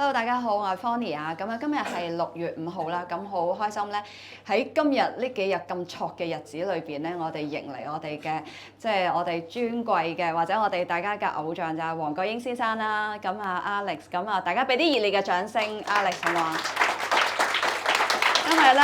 Hello，大家好，我係 Fony 啊。咁啊，今日係6月5號啦，咁好開心咧。喺今日呢幾日咁挫嘅日子裏邊咧，我哋迎嚟我哋嘅即係我哋尊貴嘅，或者我哋大家嘅偶像就係黃國英先生啦。咁啊 Alex，咁啊大家俾啲熱烈嘅掌聲 ，Alex 好唔好啊？因為咧。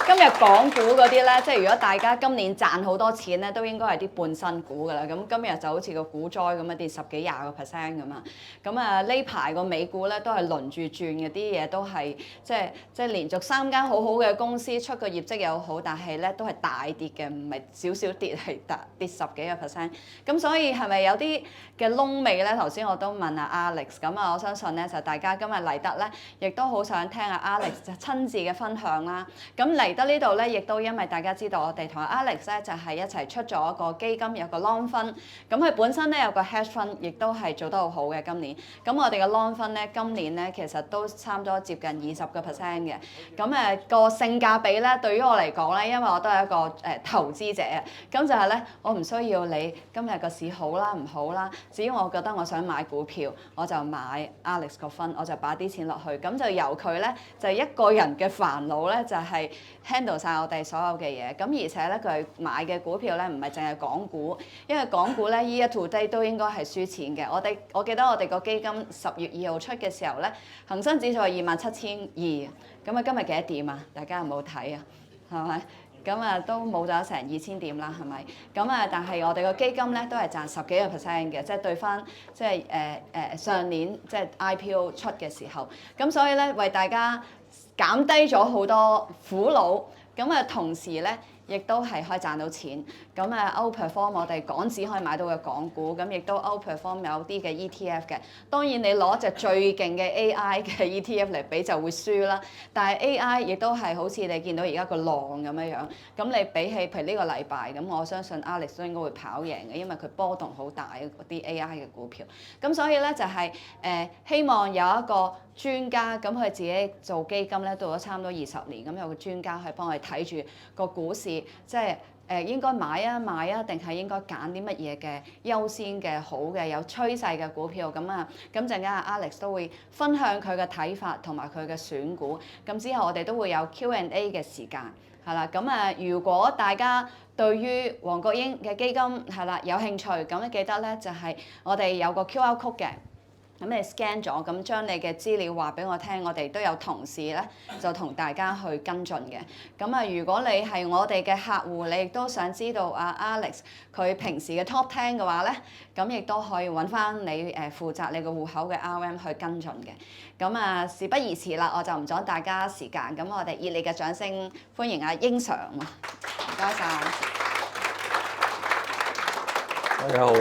今日港股嗰啲咧，即係如果大家今年賺好多錢咧，都應該係啲半新股㗎啦。咁今日就好似個股災咁樣跌10幾20%咁啊。咁啊呢排個美股咧都係輪住轉嘅，啲嘢都係即係連續3間好好嘅公司出個業績又好，但係咧都係大跌嘅，唔係少少跌，係跌10幾%。咁所以係咪有啲嘅窿味咧？頭先我都問阿 Alex， 咁啊我相信咧就大家今日嚟得咧，亦都好想聽阿 Alex 親自嘅分享啦。咁嚟得呢度咧，亦都因為大家知道我哋同 Alex 咧就係一齊出咗一個基金，有個 long fund。咁佢本身咧有個 hedge fund，亦都係做得好好嘅今年。咁我哋嘅 long fund 咧今年咧其實都差唔多接近20%嘅。咁個性價比咧對於我嚟講咧，因為我都係一個投資者啊，咁就係咧我唔需要你今日個市好啦唔好啦，只要我覺得我想買股票，我就買 Alex 個 fund，我就擺啲錢落去，咁就由佢咧就一個人嘅煩惱咧就係 handle 晒我哋所有嘅嘢。咁而且咧佢買嘅股票咧唔係淨係港股，因為港股咧 year to date 都應該係輸錢嘅。我記得我哋個基金10月2號出嘅時候咧，恒生指數係27,200，咁啊今日幾多點啊？大家有冇睇啊？係咪？咁啊都冇咗成2000點啦，係咪？咁啊但係我哋個基金咧都係賺10幾個%嘅，即係對翻即係上年即係 IPO 出嘅時候，咁所以咧為大家減低咗好多苦惱，咁啊同時咧亦都係可以賺到錢，咁outperform 我哋港紙可以買到嘅港股，咁亦都 outperform 有啲嘅 ETF 嘅。當然你攞隻最勁嘅 AI 嘅 ETF 嚟比就會輸啦，但係 AI 亦都係好似你見到而家個浪咁樣樣。咁你比起譬如呢個禮拜，咁我相信 Alex 都應該會跑贏嘅，因為佢波動好大嗰啲 AI 嘅股票。咁所以咧就係希望有一個專家，咁佢自己做基金咧，做咗差唔多20年，咁有個專家去幫佢睇住個股市，即係應該買啊賣啊，定係應該揀啲乜嘢嘅優先嘅好嘅有趨勢嘅股票咁啊？咁陣間阿 Alex 都會分享佢嘅睇法同埋佢嘅選股。咁之後我哋都會有 Q&A 嘅時間，係啦。咁如果大家對於黃國英嘅基金係啦有興趣，咁你記得咧就係我哋有個 QR code 嘅。咁你 scan 咗，咁將你嘅資料話俾我聽，我哋都有同事咧就同大家去跟進嘅。咁如果你係我哋嘅客戶，你亦都想知道阿 Alex 佢平時嘅 top 10嘅話咧，咁亦都可以揾翻你負責你個戶口嘅 RM 去跟進嘅。咁事不宜遲啦，我就唔阻大家時間，咁我哋熱烈嘅掌聲歡迎阿英 Sir，唔該晒。大家好，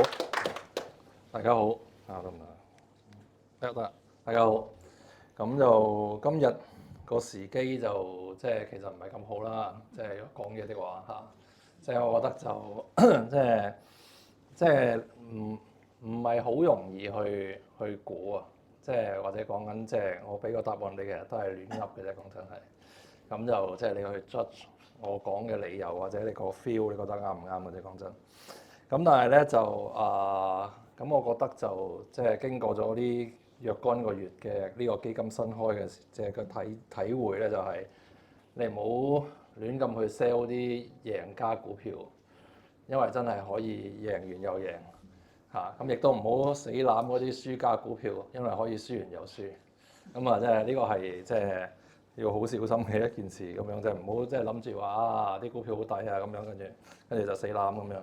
大家好，得唔得？得，大家好。咁就今日個時機就即係其實唔係咁好啦，即係講嘢的話嚇，即係我覺得就即係唔係好容易去估啊，即係或者講緊即係我俾個答案你其實都係亂噏嘅啫，講真係。咁就即係你去 judge 我講嘅理由或者你個 feel，你覺得啱唔啱嘅啫，講真。咁但係咧就咁我覺得就即係經過咗啲若干個月嘅呢個基金新開嘅即係個體會咧，就係你唔好亂咁去 sell 啲贏家股票，因為真係可以贏完又贏嚇。咁亦都唔好死攬嗰啲輸家股票，因為可以輸完又輸。咁即係呢個係即係要好小心嘅一件事咁樣，即係唔好即係諗住話啲股票好抵啊咁樣，跟住就死攬咁樣。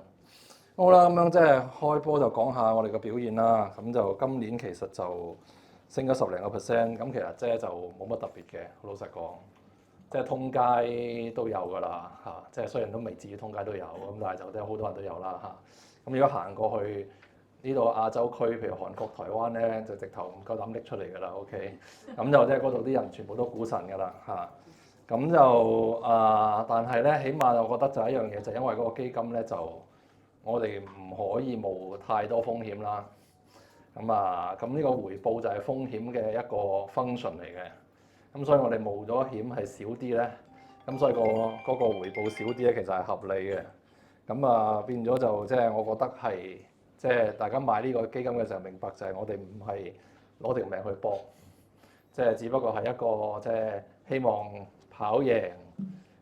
好啦，咁樣即係開波就講下我哋嘅表現啦。咁就今年其實就升咗10零個%，咁其實即係就冇乜特別嘅。老實講，即係通街都有㗎啦嚇。即係雖然都未至於通街都有，咁但係就即係好多人都有啦嚇。咁如果行過去呢度亞洲區，譬如韓國、台灣咧，就直頭唔夠膽拎出嚟㗎啦。OK，咁就即係嗰度啲人全部都股神㗎啦嚇。咁就但係咧，起碼我覺得就係一樣嘢，就因為嗰個基金咧就。我哋唔可以冒太多風險啦，咁呢個回報就係風險嘅一個 function 嚟嘅，咁所以我哋冒咗險係少啲咧，咁所以嗰個回報少啲咧，其實係合理嘅，咁變咗就即係我覺得係即係大家買呢個基金嘅時候明白就係我哋唔係攞條命去搏，即係只不過係一個即係希望跑贏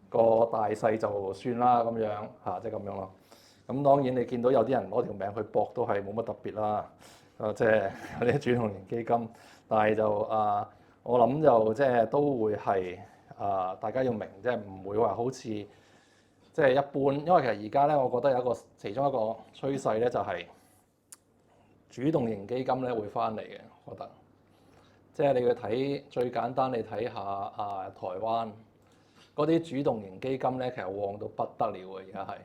個大勢就算啦咁樣嚇，即係咁樣咯。咁當然你見到有啲人攞條命去搏都係冇乜特別啦。即係有啲主動型基金，但係就我諗就即係都會係大家要明，即係唔會話好似即係一般，因為其實而家咧，我覺得有一個其中一個趨勢咧，就係主動型基金咧會翻嚟嘅，我覺得。即係你去睇最簡單，你睇下台灣嗰啲主動型基金咧，其實旺到不得了嘅，而家係，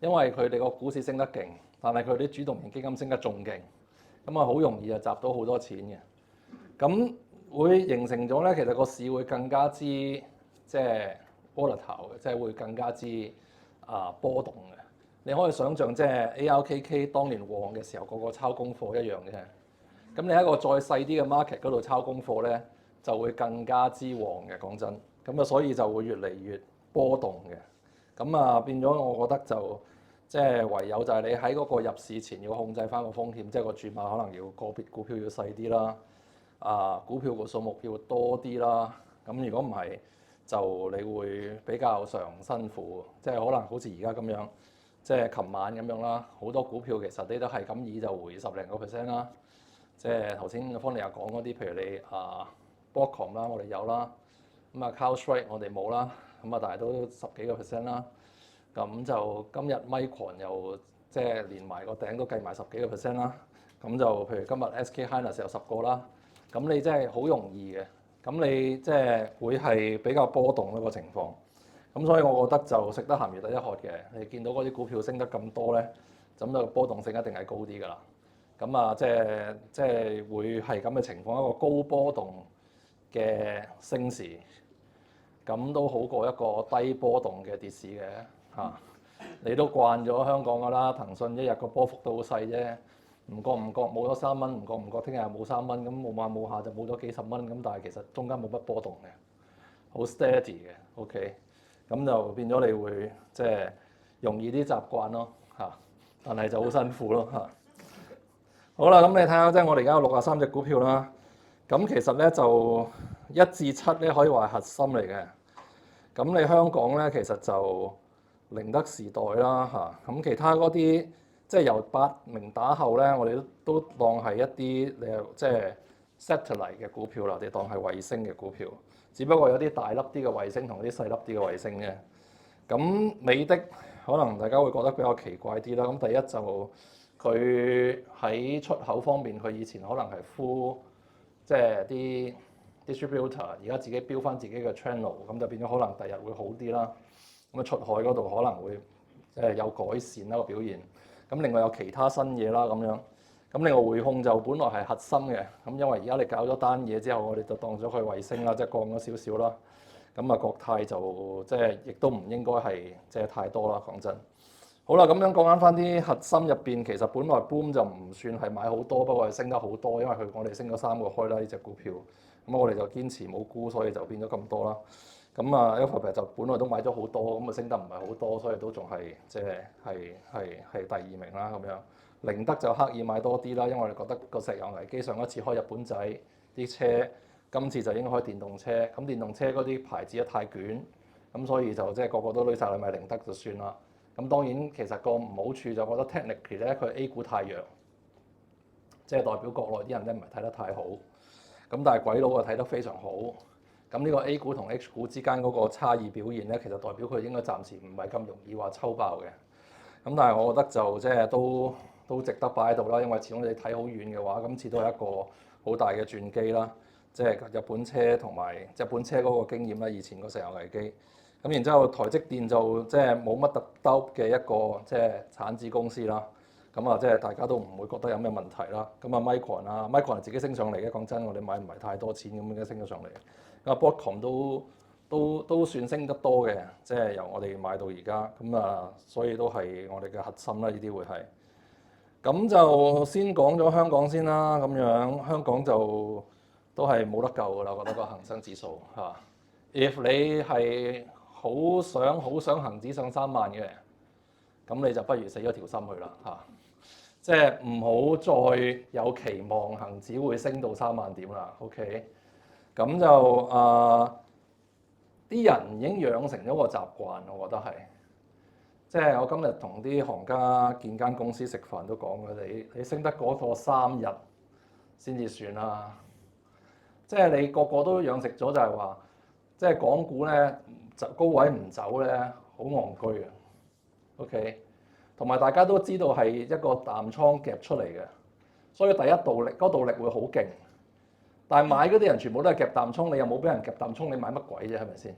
因為佢哋個股市升得勁，但係佢啲主動型基金升得仲勁。咁啊，好容易就集到好多錢嘅，咁會形成咗咧。其實個市會更加之即係 volatile 嘅，即係會更加之波動嘅。你可以想象，即係 ARKK 當年旺嘅時候，個個抄功課一樣嘅。咁你喺一個再細啲嘅 market 嗰度抄功課咧，就會更加之旺嘅。講真，咁啊，所以就會越嚟越波動嘅。咁啊，變咗我覺得就。即係唯有就係你喺嗰個入市前要控制翻個風險，即係個注碼可能要個別股票要細啲啦，股票個數目要多啲啦。咁如果唔係，就你會比較上辛苦，即係可能好似而家咁樣，即係琴晚咁樣啦，好多股票其實你都係咁以就回10零個 percent 啦。即係頭先方利亞講嗰啲，譬如你Broadcom 啦，我哋有啦，咁CrowdStrike 我哋冇啦，咁但係都10幾個 percent 啦。咁就今日 Micron 又即係連埋個頂都計埋10幾個 percent 啦。咁就譬如今日 SK Hynix 有10個啦。咁你真係好容易嘅。咁你即係會係比較波動一個情況。咁所以我覺得就食得鹹魚抵一渴嘅。你見到嗰啲股票升得咁多咧，咁就波動性一定係高啲㗎啦。咁即係會係咁嘅情況，一個高波動嘅升市，咁都好過一個低波動嘅跌市嘅。你都慣咗香港㗎啦，騰訊一日個波幅都好細啫，唔覺冇咗3蚊，唔覺聽日又冇3蚊，咁冇下冇下就冇咗幾十蚊，咁但係其實中間冇乜波動嘅，好 steady 嘅 ，OK，咁就變咗你會即係容易啲習慣咯，但係就好辛苦咯，好啦，咁你睇下即係我哋而家有63隻股票啦，咁其實咧就1至7咧可以話係核心嚟嘅，咁你香港咧其實就寧德時代啦，咁其他嗰啲即係由8名打後咧，我哋都當係一啲即係 satellite 嘅股票啦，我哋當係衛星嘅股票，只不過有啲大粒啲嘅衛星同啲細粒啲嘅衛星啫。咁美的可能大家會覺得比較奇怪啲啦。咁第一就佢喺出口方面，佢以前可能係 full 即係啲 distributor， 而家自己標翻自己嘅 channel， 咁就變咗可能第日會好啲啦。咁出海嗰度可能會即係有改善啦個表現。咁另外有其他新嘢啦咁樣。咁另外匯控就本來係核心嘅，咁因為而家你搞咗單嘢之後，我哋就當咗佢衛星啦，即係降咗少少啦。咁國泰就即係亦都唔應該係即係太多啦，講真。好啦，咁樣講翻啲核心入邊，其實本來 boom 就唔算係買好多，不過係升得好多，因為我哋升咗3個開啦呢隻股票。咁我哋就堅持冇沽，所以就變咗咁多啦。咁Alphabet 就本來都買咗好多，咁升得唔係好多，所以都仲係即係第2名啦咁樣。寧德就刻意買多啲啦，因為我哋覺得個石油危機上一次開日本仔啲車，今次就應該開電動車。咁電動車嗰啲牌子太捲，咁所以就即係個個都攞晒去買寧德就算啦。咁當然其實個唔好處就覺得 technically 咧，佢 A 股太弱，即係代表國內啲人咧唔係睇得太好。咁但係鬼佬啊睇得非常好。咁呢個 A 股同 H 股之間嗰個差異表現咧，其實代表佢應該暫時唔係咁容易話抽爆嘅。咁但係我覺得就即係都值得擺喺度啦，因為始終你睇好遠嘅話，今次都係一個好大嘅轉機啦。即係日本車同埋日本車嗰個經驗啦，以前個石油危機。咁然之後台積電就即係冇乜特兜嘅一個即係產子公司啦。咁即係大家都唔會覺得有咩問題啦。咁Micron係自己升上嚟嘅，講真，我哋買唔係太多錢咁樣升咗上嚟。咁Broadcom 都算升得多嘅，即係由我哋買到而家。咁所以都係我哋嘅核心啦，呢啲會係。咁就先講咗香港先啦，咁樣香港就都係冇得救㗎啦，我覺得個恒生指數嚇。If 你係好想恒指上3萬嘅，咁你就不如死咗條心去啦嚇。即係唔好再有期望恒指會升到3萬點啦。OK，咁就啲人已經養成咗個習慣，我覺得係。即係我今日同啲行家見間公司食飯都講嘅，你升得嗰個3日先至算啦。即係你個個都養成咗就係話，即係港股咧高位唔走咧，好戇居嘅。OK， 同埋大家都知道係一個淡倉夾出嚟嘅，所以第一道力嗰道力會好勁。但係買嗰啲人全部都係夾淡倉，你又冇俾人夾淡倉，你買乜鬼啫？係咪先？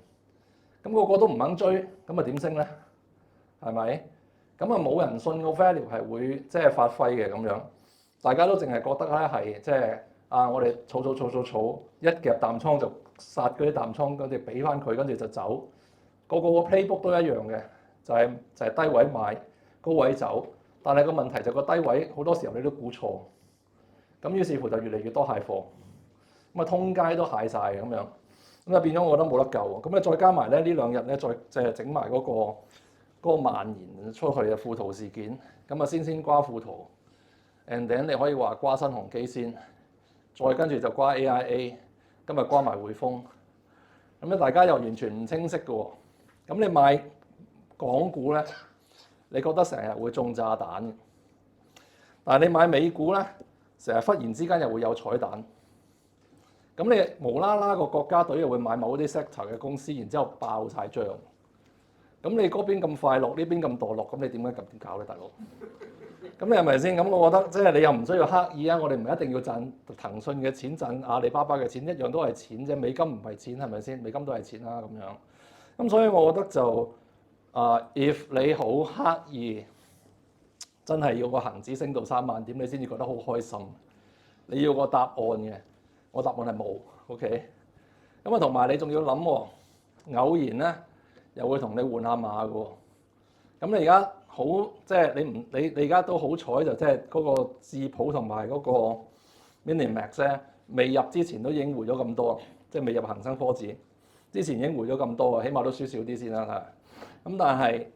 咁個個都唔肯追，咁啊點升咧？係咪？咁啊冇人信個 value 係會即係發揮嘅咁樣，大家都淨係覺得咧係即係我哋儲，一夾淡倉就殺嗰啲淡倉，跟住俾翻佢，跟住就走。個 playbook 都一樣嘅，就係低位買，高位走。但係個問題就個低位好多時候你都估錯，咁於是乎就越嚟越多蟹貨，咁啊通街都蟹晒咁樣，咁啊變咗我覺得冇得救。咁啊再加埋咧呢兩日咧再即係整埋嗰個蔓延出去嘅富途事件，咁啊先瓜富途 ，and then 你可以話瓜新鴻基先，再跟住就瓜 AIA， 今日瓜埋匯豐，咁咧大家又完全唔清晰嘅喎。咁你買港股咧，你覺得成日會中炸彈嘅，但係你買美股咧，成日忽然之間又會有彩蛋。咁你無啦啦個國家隊又會買某啲 sector 嘅公司，然之後爆晒漲。咁你嗰邊咁快樂，呢邊咁墮落，咁你點解咁點搞咧，大佬？咁你係咪先？咁我覺得即係你又唔需要刻意啊！我哋唔係一定要賺騰訊嘅錢，賺阿里巴巴嘅錢，一樣都係錢啫。美金唔係錢係咪先？美金都係錢啦咁樣。咁所以我覺得就if 你好刻意，真係要個恆指升到3萬點，你先至覺得好開心。你要個答案嘅，我答案係冇。OK。咁啊，同埋你仲要諗喎，偶然咧。又會同你換下馬嘅喎，咁你而家好即係你而家都好彩就即係嗰個智普同埋嗰個 Minimax 咧，未入之前都已經回咗咁多，即係未入恒生科指之前已經回咗咁多啊，起碼都輸少啲先啦嚇。咁但係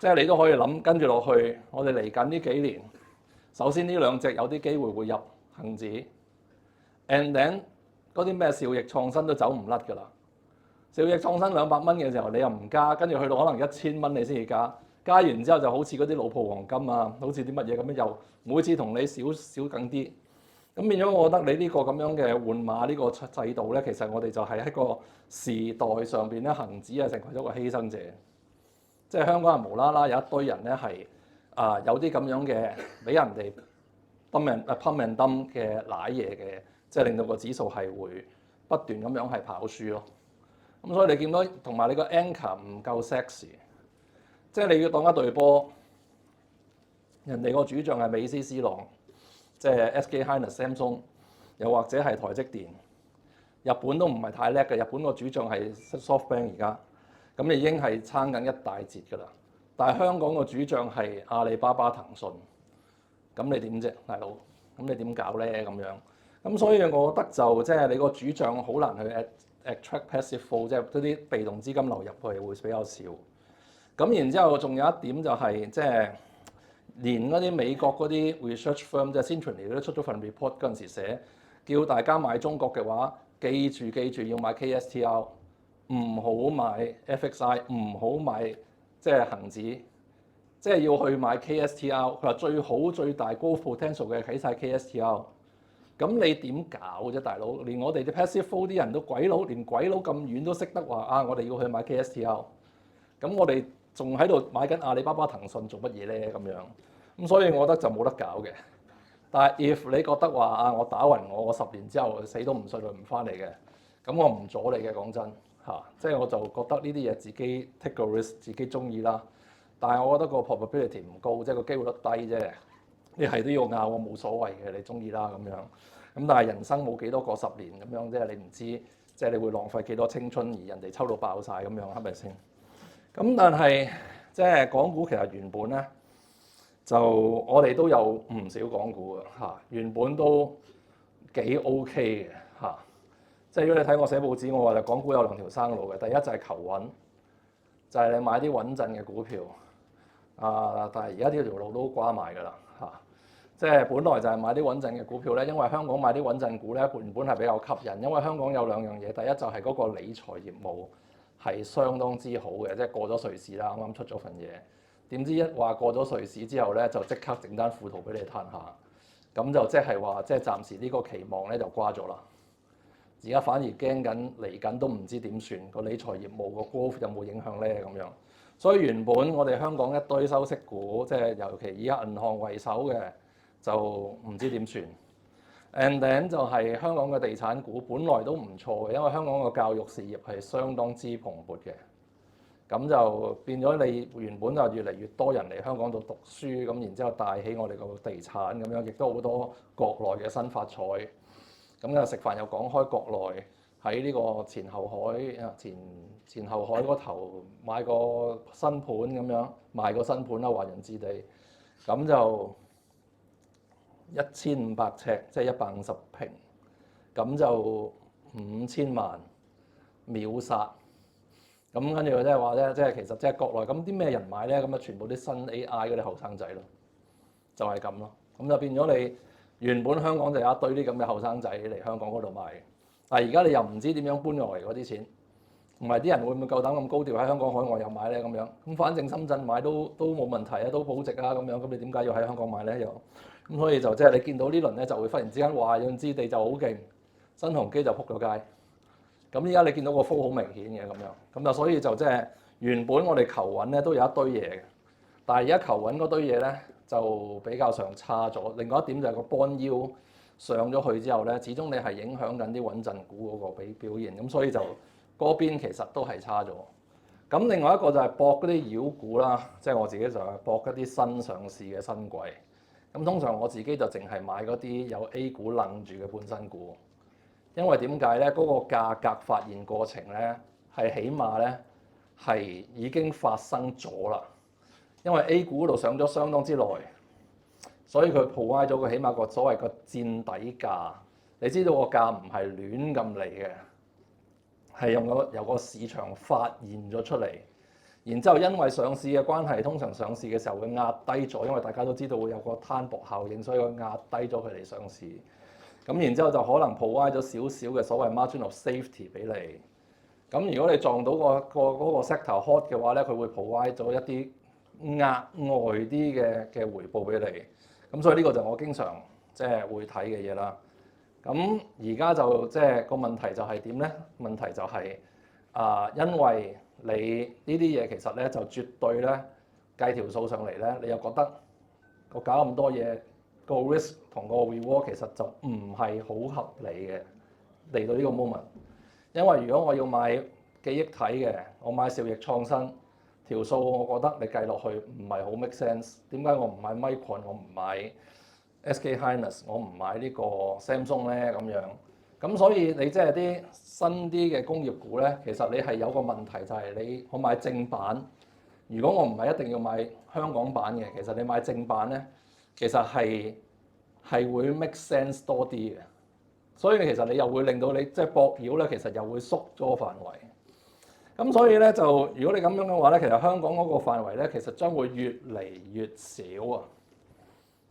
即係你都可以諗跟住落去，我哋嚟緊呢幾年，首先呢兩隻有啲機會會入恒指 and then 嗰啲咩兆易創新都走唔甩㗎啦。兆易創新200蚊嘅時候，你又唔加，跟住去到可能1000蚊你先至加，加完之後就好似嗰啲老鋪黃金啊，好似啲乜嘢咁樣，又每次同你少緊啲，咁變咗我覺得你呢個咁樣嘅換馬呢個制度咧，其實我哋就係喺個時代上邊咧，恆指係成為咗個犧牲者，即係香港人無啦啦有一堆人咧係有啲咁樣嘅俾人哋pump and dump 嘅瀨嘢嘅，即係令到個指數係會不斷咁樣係跑輸咯。咁所以你見到同埋你個 anchor 唔夠 sexy， 即係你要當一隊波，人哋個主將係美斯 C 朗，即係 SK Hynix Samsung， 又或者係台積電，日本都唔係太叻嘅，日本個主將係 SoftBank 而家，咁你已經係撐緊一大截㗎啦。但係香港個主將係阿里巴巴、騰訊，咁你點啫，大佬？咁你點搞咧？咁樣，咁所以我覺得就即係你個主將好難去attract passive flow， 即係嗰啲被動資金流入去會比較少。咁然之後仲有一點就係即係連嗰啲美國嗰啲 research firm 即係 Synchrony 都出咗份 report 嗰陣時寫，叫大家買中國嘅話，記住要買 KSTR， 唔好買 FXI， 唔好買即係恆指，即係要去買 KSTR。佢話最好最大高 potential 嘅睇晒 KSTR。咁你點搞啫，大佬？連我哋啲 passive flow 啲人都連鬼佬咁遠都識得話我哋要去買 KSTR。咁我哋仲喺度買緊阿里巴巴、騰訊做乜嘢咧？咁樣咁，所以我覺得就冇得搞嘅。但係 if 你覺得話我打暈我10年之後死都唔信佢唔翻嚟嘅，咁我唔阻你嘅，講真嚇。即係我就覺得呢啲嘢自己 take 個 risk， 自己中意啦。但係我覺得個 probability 唔高，即係個機會率低啫。你係都要拗我冇所謂嘅，你中意啦咁樣。咁但係人生冇幾多個10年咁樣，即係你唔知，即係你會浪費幾多青春，而人哋抽到爆晒咁樣，係咪先？咁但係即係港股其實原本咧，就我哋都有唔少港股嘅嚇，原本都幾 OK 嘅嚇。即係如果你睇我寫報紙，我話就港股有2條生路嘅，第一就係求穩，就係你買啲穩陣嘅股票。但係而家呢條路都瓜埋㗎啦嚇。即係本來就係買啲穩陣嘅股票咧，因為香港買啲穩陣股咧原本係比較吸引，因為香港有兩樣嘢，第一就係嗰個理財業務係相當之好嘅，即係過咗瑞士啦，啱啱出咗份嘢，點知一話過咗瑞士之後咧，就即刻整單富途俾你嘆下，咁就即係話即係暫時呢個期望咧就瓜咗啦。而家反而驚緊嚟緊都唔知點算，個理財業務個 growth 有冇影響咧咁樣。所以原本我哋香港一堆收息股，即係尤其以銀行為首嘅，就唔知點算。And then 就係香港嘅地產股，本來都唔錯嘅，因為香港個教育事業係相當之蓬勃嘅。咁就變咗你原本就越嚟越多人嚟香港度讀書，咁然之後帶起我哋個地產咁樣，亦都好多國內嘅新發財。咁又食飯又講開國內喺呢個前後海前後海嗰頭買個新盤咁樣，賣個新盤啦，華人置地，咁就1500尺，即係150平，咁就5000萬秒殺。咁跟住佢即係話咧，即係其實即係國內咁啲咩人買咧？咁啊全部啲新 AI 嗰啲後生仔咯，就係咁咯。咁就變咗你原本香港就有一堆啲咁嘅後生仔嚟香港嗰度買，但係而家你又唔知點樣搬落嚟嗰啲錢，唔係啲人會唔會夠膽咁高調喺香港海外又買咧咁樣？咁反正深圳買都冇問題啊，都保值啊咁樣，咁你點解要喺香港買咧又？咁所以就即係你見到呢輪咧就會忽然之間華潤置地就好勁，新鴻基就撲咗街。咁依家你見到個 flow 好明顯嘅咁樣，咁就所以就即係原本我哋求穩咧都有一堆嘢嘅，但係而家求穩嗰堆嘢咧就比較上差咗。另外一點就係個 bond yield 上咗去之後咧，始終你係影響緊啲穩陣股嗰個表現，咁所以就嗰邊其實都係差咗。咁另外一個就係博嗰啲妖股啦，即係我自己就係博一啲新上市嘅新貴。咁通常我自己就淨係買嗰啲有 A 股愣住嘅半新股。因為點解咧？嗰個價格發現過程咧，係起碼咧係已經發生咗啦。因為 A 股嗰度上咗相當之耐，所以佢 provide 咗個起碼個所謂個墊底價。你知道個價唔係亂咁嚟嘅，係由個市場發現咗出嚟。然之後因為上市嘅關係，通常上市嘅時候會壓低咗，因為大家都知道會有個攤薄效應，所以佢壓低咗佢哋上市。咁然之後就可能 provide 咗少少嘅所謂 margin of safety 俾你。咁如果你撞到嗰個 sector hot 嘅話咧，佢會 provide 咗一啲額外啲嘅回報俾你。咁所以呢個就我經常即係會睇嘅嘢啦。咁而家就即係個問題就係點咧？問題就係因為你呢啲嘢其實咧就絕對咧計條數上嚟咧，你又覺得我搞咁多嘢。個 risk 同個 reward 其實就唔係好合理嘅嚟到呢個 moment，因為如果我要買記憶體嘅，我買兆易創新條數，我覺得你計落去唔係好 make sense。點解我唔買 Micron， 我唔買 SK Hynix， 我唔買呢個 Samsung 咧咁樣？咁所以你即係啲新啲嘅工業股咧，其實你係有個問題就係我買正版。如果我唔係一定要買香港版嘅，其實你買正版咧。其實係會 make sense 多啲嘅，所以其實你又會令到你即係博妖咧，其實又會縮咗個範圍。咁所以咧就如果你咁樣嘅話咧，其實香港嗰個範圍咧，其實將會越嚟越少啊！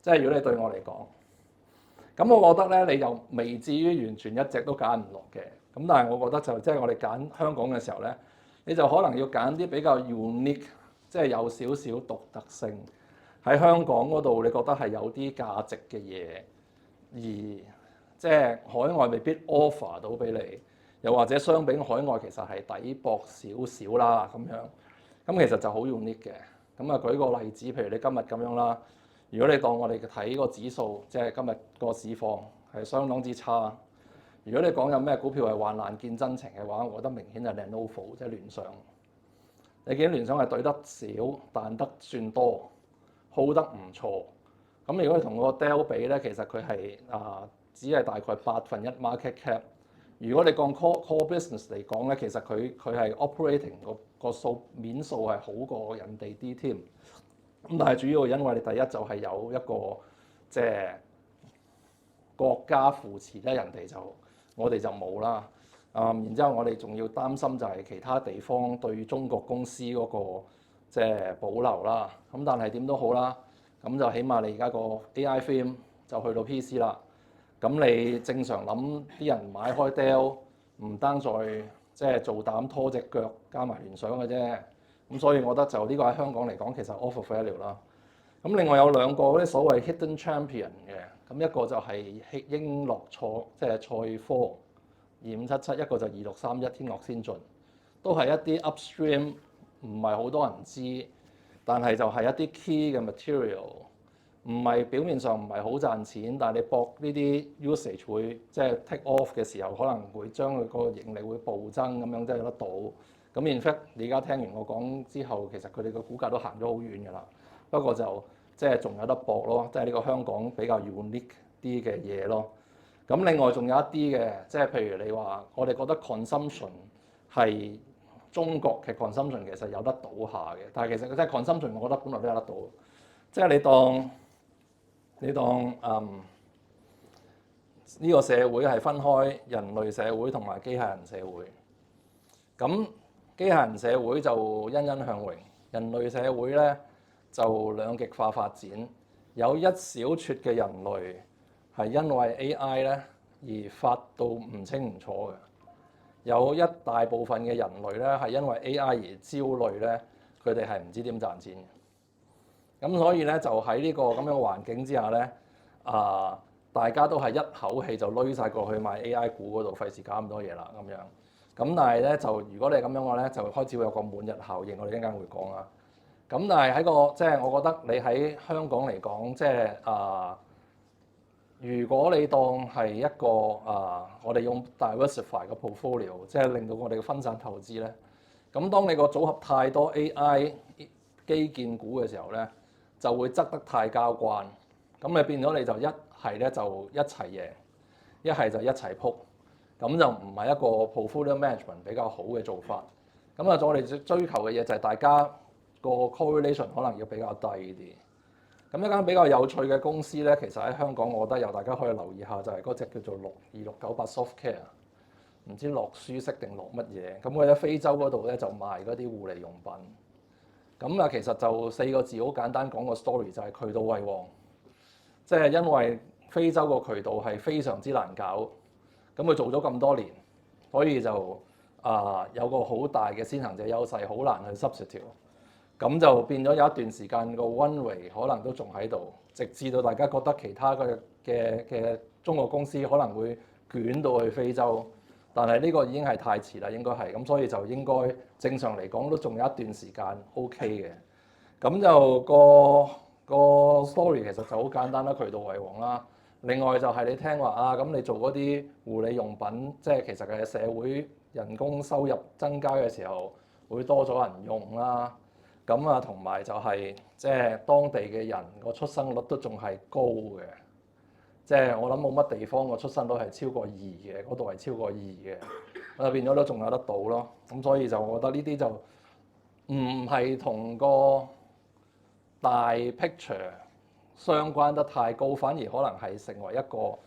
即係如果你對我嚟講，咁我覺得咧你又未至於完全一隻都揀唔落嘅。咁但係我覺得就即係我哋揀香港嘅時候咧，你就可能要揀啲比較 unique， 即係有少少獨特性。喺香港嗰度，你覺得係有啲價值嘅嘢，而即係海外未必 offer 到俾你，又或者相比海外其實係抵博少少啦咁樣。咁其實就好 unique 嘅。咁啊，舉個例子，譬如你今日咁樣啦，如果你當我哋睇個指數，即係今日個市況係相當之差。如果你講有咩股票係患難見真情嘅話，我覺得明顯係 Lenovo， 即係聯想。你見聯想係對得少，彈得算多。hold 得唔錯，咁如果你同個 Dell 比咧，其實佢係只係大概1/8 market cap。如果你講 core business 嚟講咧，其實佢係 operating 個面數係好過人哋啲添。咁但係主要因為你第一就係有一個即係國家扶持咧，我哋就冇啦。然之後我哋仲要擔心就係其他地方對中國公司嗰個即係保留啦，咁但係點都好啦，咁咁就起碼你而家個 AI film 就去到 PC 啦。咁你正常諗啲人買開 Dell，唔單在即係做膽拖隻腳加埋聯想嘅啫。咁所以我覺得就呢個喺香港嚟講其實 offer value 啦。咁另外有兩個嗰啲所謂 hidden champion 嘅，咁一個就係英樂即係賽科2577，一個就2631天樂先進，都係一啲 upstream 唔係好多人知，但係就係一啲 key 嘅 material， 唔係表面上唔係好賺錢，但係你博呢啲 usage 會即係 take off 嘅時候，可能會將佢個盈利會暴增咁樣，即係得到。咁 in fact 你而家聽完我講之後，其實佢哋個股價都行咗好遠㗎啦。不過就即係仲有得搏咯，即係呢個香港比較 unique 啲嘅嘢咯。咁另外仲有一啲嘅，即係譬如你話，我哋覺得 consumption 係中國嘅 consumption 其實有得倒下嘅，但係其實即係 consumption，我覺得本來都有得倒。即係你當呢個社會係分開人類社會同埋機械人社會。咁機械人社會就欣欣向榮，人類社會咧就兩極化發展。有一小撮嘅人類係因為 AI 咧而發到唔清唔楚嘅，有一大部分嘅人類咧係因為 AI 而焦慮咧，佢哋係唔知點賺錢嘅。咁所以咧就喺呢個咁樣嘅環境之下咧，大家都係一口氣就攏晒過去買 AI 股嗰度，費事搞咁多嘢啦咁樣。咁但係咧就如果你咁樣嘅話咧，就開始會有個滿日效應，我哋一陣間會講啊。咁但係喺個即係我覺得你喺香港嚟講，即係如果你當係一個我哋用 diversify 嘅 portfolio， 即係令到我哋嘅分散投資咧。咁當你個組合太多 AI 基建股嘅時候咧，就會側得太交關。咁你變咗你就一係咧就一齊贏，一係就一齊撲。咁就唔係一個 portfolio management 比較好嘅做法。咁啊，我哋追求嘅嘢就係大家個 correlation 可能要比較低啲。咁一間比較有趣嘅公司咧，其實喺香港，我覺得由大家可以留意下，就係嗰隻叫做2698 Softcare，唔知落舒適定落乜嘢。咁佢喺非洲嗰度咧就賣嗰啲護理用品。咁啊，其實就4個字好簡單講個 story，就係渠道為王。即係因為非洲個渠道係非常之難搞。咁佢做咗咁多年，所以就有個好大嘅先行者優勢，好難去 substitute。咁就變咗有一段時間個 runway 可能都仲喺度，直至到大家覺得其他嘅中國公司可能會捲到去非洲，但係呢個已經係太遲啦，應該係咁，所以就應該正常嚟講都仲有一段時間 OK 嘅。咁就個 story 其實就好簡單啦，渠道為王啦。另外就係你聽話咁你做嗰啲護理用品，即係其實係社會人工收入增加嘅時候，會多咗人用啦。咁啊，同埋就係即係當地嘅人個出生率都仲係高嘅。即係我諗冇乜地方個出生率係超過2嘅，嗰度係超過2嘅，咁變咗都仲有得到咯。咁所以就我覺得呢啲就唔係同個大 picture相關得太高，反而可能係成為一個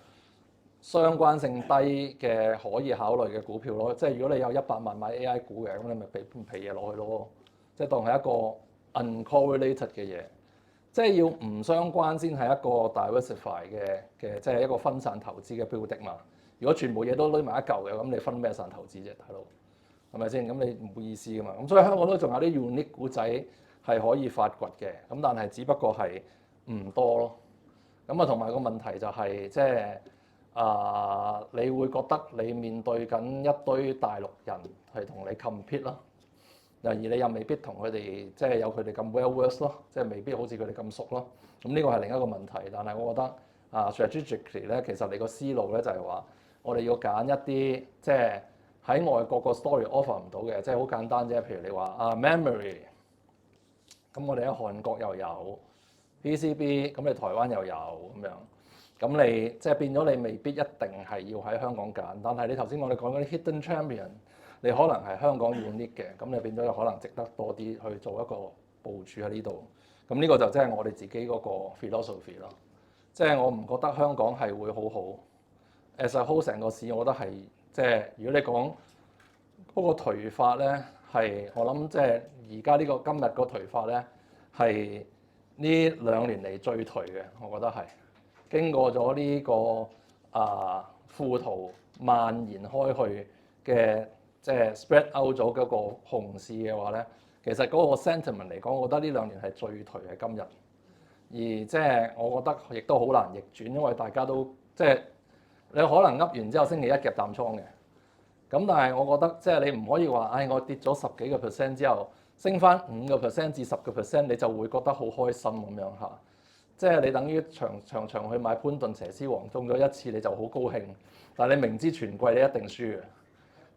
相關性低嘅可以考慮嘅股票咯。即係如果你有100萬買 AI 股嘅，咁你咪俾嘢落去咯。即係當係一個 uncorrelated 嘅嘢，即係要唔相關先係一個 diversify 嘅，即係一個分散投資嘅標的嘛。如果全部嘢都攞埋一嚿嘅，咁你分咩散投資啫，大佬？係咪先？咁你冇意思噶嘛。咁所以香港都仲有啲 unique 股仔係可以發掘嘅，咁但係只不過係唔多咯。咁啊，同埋個問題就係即係你會覺得你面對緊一堆大陸人係同你 compete 咯。而你又未必同佢哋即係有佢哋咁 well versed 咯，即係未必好似佢哋咁熟咯。咁呢個係另一個問題。但係我覺得strategically 咧，其實你個思路咧就係話，我哋要揀一啲即係喺外國個 story offer 唔到嘅，即係好簡單啫。譬如你話memory，咁我哋喺韓國又有 PCB，咁你台灣又有咁樣，咁你即係變咗你未必一定係要喺香港揀。但係你頭先我哋講嗰啲 hidden champion，你可能係香港 unique 嘅，咁你變咗有可能值得多啲去做一個部署喺呢度。咁呢個就即係我哋自己嗰個 philosophy 咯。即係我唔覺得香港係會好好。as a whole 成個市，我覺得係即係如果你講嗰個頹法咧，係我諗即係而家呢個今日個頹法咧係呢兩年嚟最頹嘅，我覺得係經過咗呢個富途蔓延開去嘅，即係 spread out 咗嗰個熊市嘅話咧，其實嗰個 sentiment 嚟講，我覺得呢兩年係最頹嘅今日。而即係我覺得亦都好難逆轉，因為大家都即係你可能噏完之後星期一夾淡倉嘅。咁但係我覺得即係你唔可以話，唉，我跌咗10幾個 percent 之後，升翻5% 至10個 percent，你就會覺得好開心咁樣嚇。即係你等於場去買潘頓蛇獅王，中咗一次你就好高興，但係你明知全季你一定輸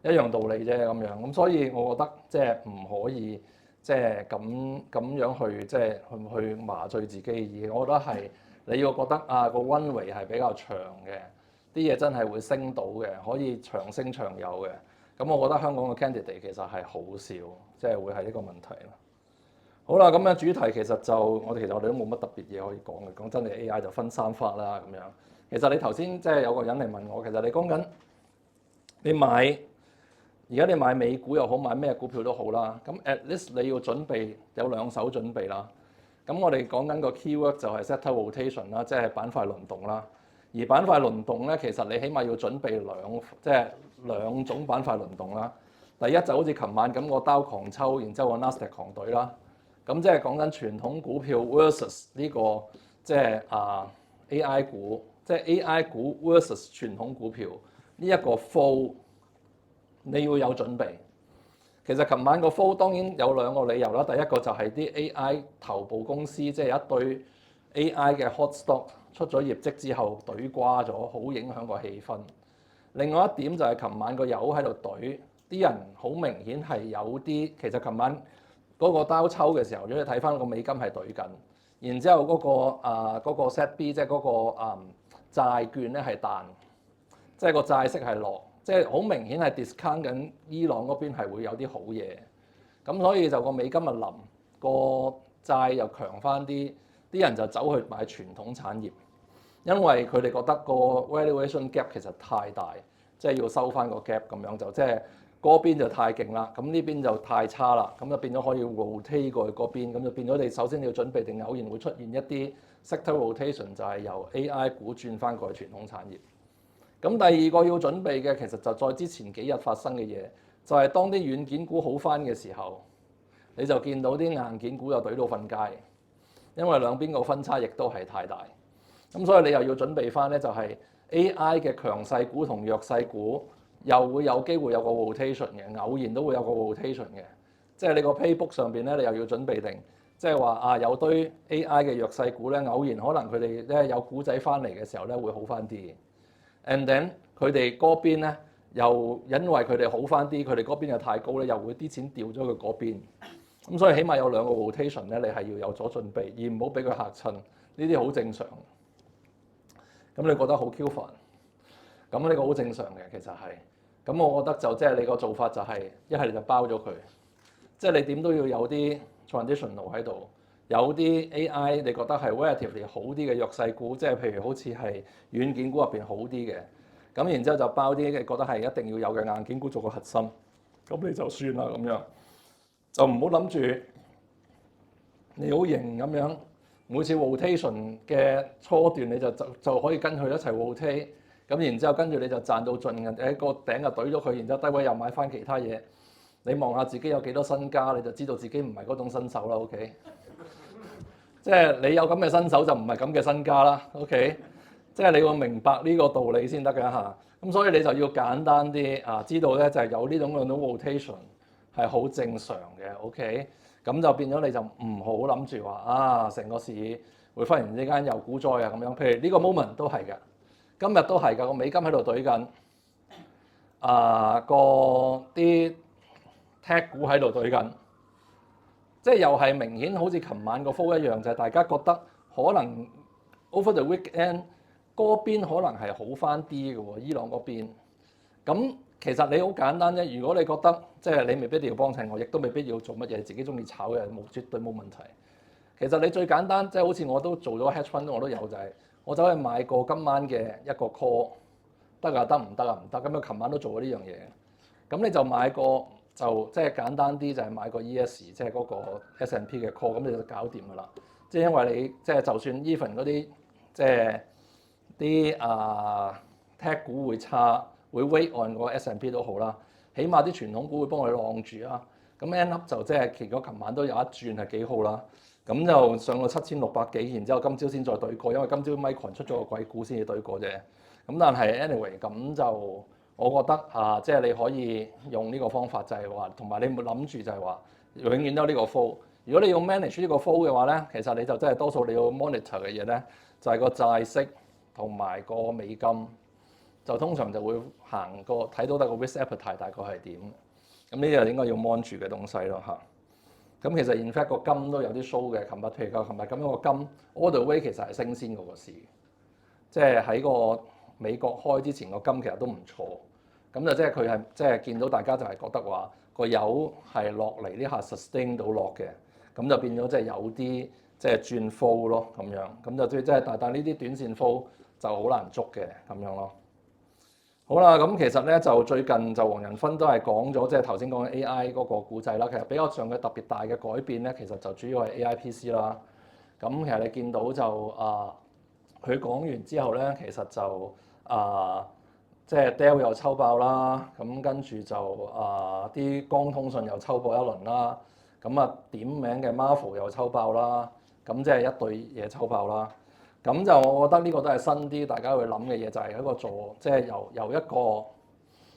嘅，一樣道理啫咁樣。咁所以我覺得即係唔可以即係咁樣去即係去麻醉自己。而我覺得係你要覺得個溫維係比較長嘅。啲嘢真係會升到嘅，可以長升長有嘅。咁我覺得香港嘅 candidate 其實係好少，即係會係呢個問題咯。好啦，咁樣主題其實就我哋都冇乜特別嘢可以講嘅。講真，你 AI 就分3 part 啦咁樣。其實你頭先即係有個人嚟問我，其實你講緊你買而家你買美股又好，買咩股票都好啦。咁 at least 你要準備有2手準備啦。咁我哋講緊個 keyword 就係 sector rotation 啦，即係板塊輪動啦。而板塊輪動咧，其實你起碼要準備兩種板塊輪動啦。第一就好似琴晚咁個Dow狂抽，然之後個 Nasdaq 狂隊啦。咁即係講緊傳統股票 versus 呢個即係AI 股，即係 AI 股 versus 傳統股票呢一個 fall 你要有準備。其實琴晚個 fall 當然有2個理由啦。第一個就係啲 AI 頭部公司，即係一堆 AI 嘅 hot stock。出咗業績之後，隊瓜咗，好影響個氣氛。另外一點就係琴晚個油喺度隊，啲人好明顯係有啲，其實琴晚嗰個Dow抽嘅時候，如果你睇翻個美金係隊緊，然之後嗰個 SET B 即係嗰個債券咧係彈，即係個債息係落，即係好明顯係 discount 緊伊朗嗰邊係會有啲好嘢。咁所以就個美金咪冧，個債又強翻啲，啲人就走去買傳統產業。因為佢哋覺得個 valuation gap 其實太大，即係要收翻個 gap 咁樣，就即係嗰邊就太勁啦，咁呢邊就太差啦，咁就變咗可以 rotate 過去嗰邊，咁就變咗你首先你要準備定偶然會出現一啲 sector rotation，就係由 AI 股轉翻過去傳統產業。咁第二個要準備嘅其實就再之前幾日發生嘅嘢，就係當啲軟件股好翻嘅時候，你就見到啲硬件股又懟到瞓街，因為兩邊個分差亦都係太大。咁所以你又要準備翻咧，就係 AI 嘅強勢股同弱勢股又會有機會有個 rotation 嘅，偶然都會有個 rotation 嘅。即係你個 playbook 上邊咧，你又要準備定，即係話有堆 AI 嘅弱勢股咧，偶然可能佢哋咧有股仔翻嚟嘅時候咧會好翻啲。And then 佢哋嗰邊咧又因為佢哋好翻啲，佢哋嗰邊又太高咧，又會啲錢掉咗去嗰邊。咁所以起碼有2個 rotation 咧，你係要有咗準備，而唔好俾佢嚇親。呢啲好正常。咁你覺得好 Q 煩？咁呢個好正常嘅，其實係。咁我覺得就即係你個做法就係一係你就包咗佢，即係你點都要有啲 traditional 喺度，有啲 AI 你覺得係 relatively 好啲嘅弱勢股，即係譬如好似係軟件股入邊好啲嘅。咁然之後就包啲你覺得係一定要有嘅硬件股做個核心，咁你就算啦咁樣，就唔好諗住你好型咁樣。每次 rotation 嘅初段你就可以跟佢一齊 rotate， 咁然之後跟住你就賺到盡嘅，喺個頂就懟咗佢，然之後低位又買翻其他嘢。你望下自己有幾多身家，你就知道自己唔係嗰種新手啦。OK， 即係你有咁嘅新手就唔係咁嘅身家啦。OK， 即係你要明白呢個道理先得㗎嚇。咁所以你就要簡單啲知道咧就係有呢種咁嘅 rotation 係好正常嘅。OK。咁就變咗你就唔好諗住話成個市會忽然之間有股災啊咁樣。譬如呢個 moment 都係嘅，今日都係㗎，個美金喺度懟緊，個啲 tech 股喺度懟緊，即係又係明顯好似琴晚個 fall 一樣，就係大家覺得可能 over the weekend 嗰邊可能係好翻啲嘅喎，伊朗嗰邊。咁其實你好簡單啫，如果你覺得即係你未必一定要幫襯我，亦都未必要做乜嘢，自己中意炒嘅絕對冇問題。其實你最簡單即係好似我都做咗 hedge fund，我都有就係我走去買過今晚嘅一個 call， 得啊，得唔得啊？唔得，咁啊琴晚都做咗呢樣嘢。咁你就買個就即係簡單啲就係買個 ES， 即係嗰個 S&P 嘅 call， 咁你就搞掂㗎啦。即係因為你即係就算 even 嗰啲即係啲tech 股會差，會 wait on 個 S&P 都好啦，起碼啲傳統股會幫佢晾住啊。咁 end up 就即係結果琴晚都有一轉係幾好啦。咁就上到7600幾，然之後今朝先再對過，因為今朝 Micron 出咗個鬼股先至對過啫。咁但係 anyway 咁就我覺得即係你可以用呢個方法就係話，同埋你冇諗住就係話永遠都呢個 flow。如果你要 manage 呢個 flow 嘅話咧，其實你就真係多數你要 monitor 嘅嘢咧，就係個債息同埋個美金，就通常就會行過睇到得個 risk appetite 大概係點。咁呢啲就應該要 mon 住嘅東西咯嚇。咁其實 in fact 個金都有啲 show 嘅，琴日譬如琴日咁樣個金 all the way 其實係升先嗰個市，即係喺個美國開之前個金其實都唔錯。咁就即係佢係即係見到大家就係覺得話個油係落嚟呢下 sustain 到落嘅，咁就變咗即係有啲即係轉 fall 咯咁樣，咁就即係但呢啲短線 fall 就好難捉嘅咁樣咯。好啦，咁其實咧就最近就黃仁勳都係講咗，即係頭先講嘅 AI 嗰個故仔啦。其實比較上嘅特別大嘅改變咧，其實就主要係 AIPC 啦。咁其實你見到就佢講完之後咧，其實就即係 Dell 又抽爆啦，咁跟住就啲光通訊又抽爆一輪啦。咁點名嘅 Marvel 又抽爆啦，咁即係一對嘢抽爆啦。咁就我覺得呢個都係新啲，大家會諗嘅嘢就係一個即係由一個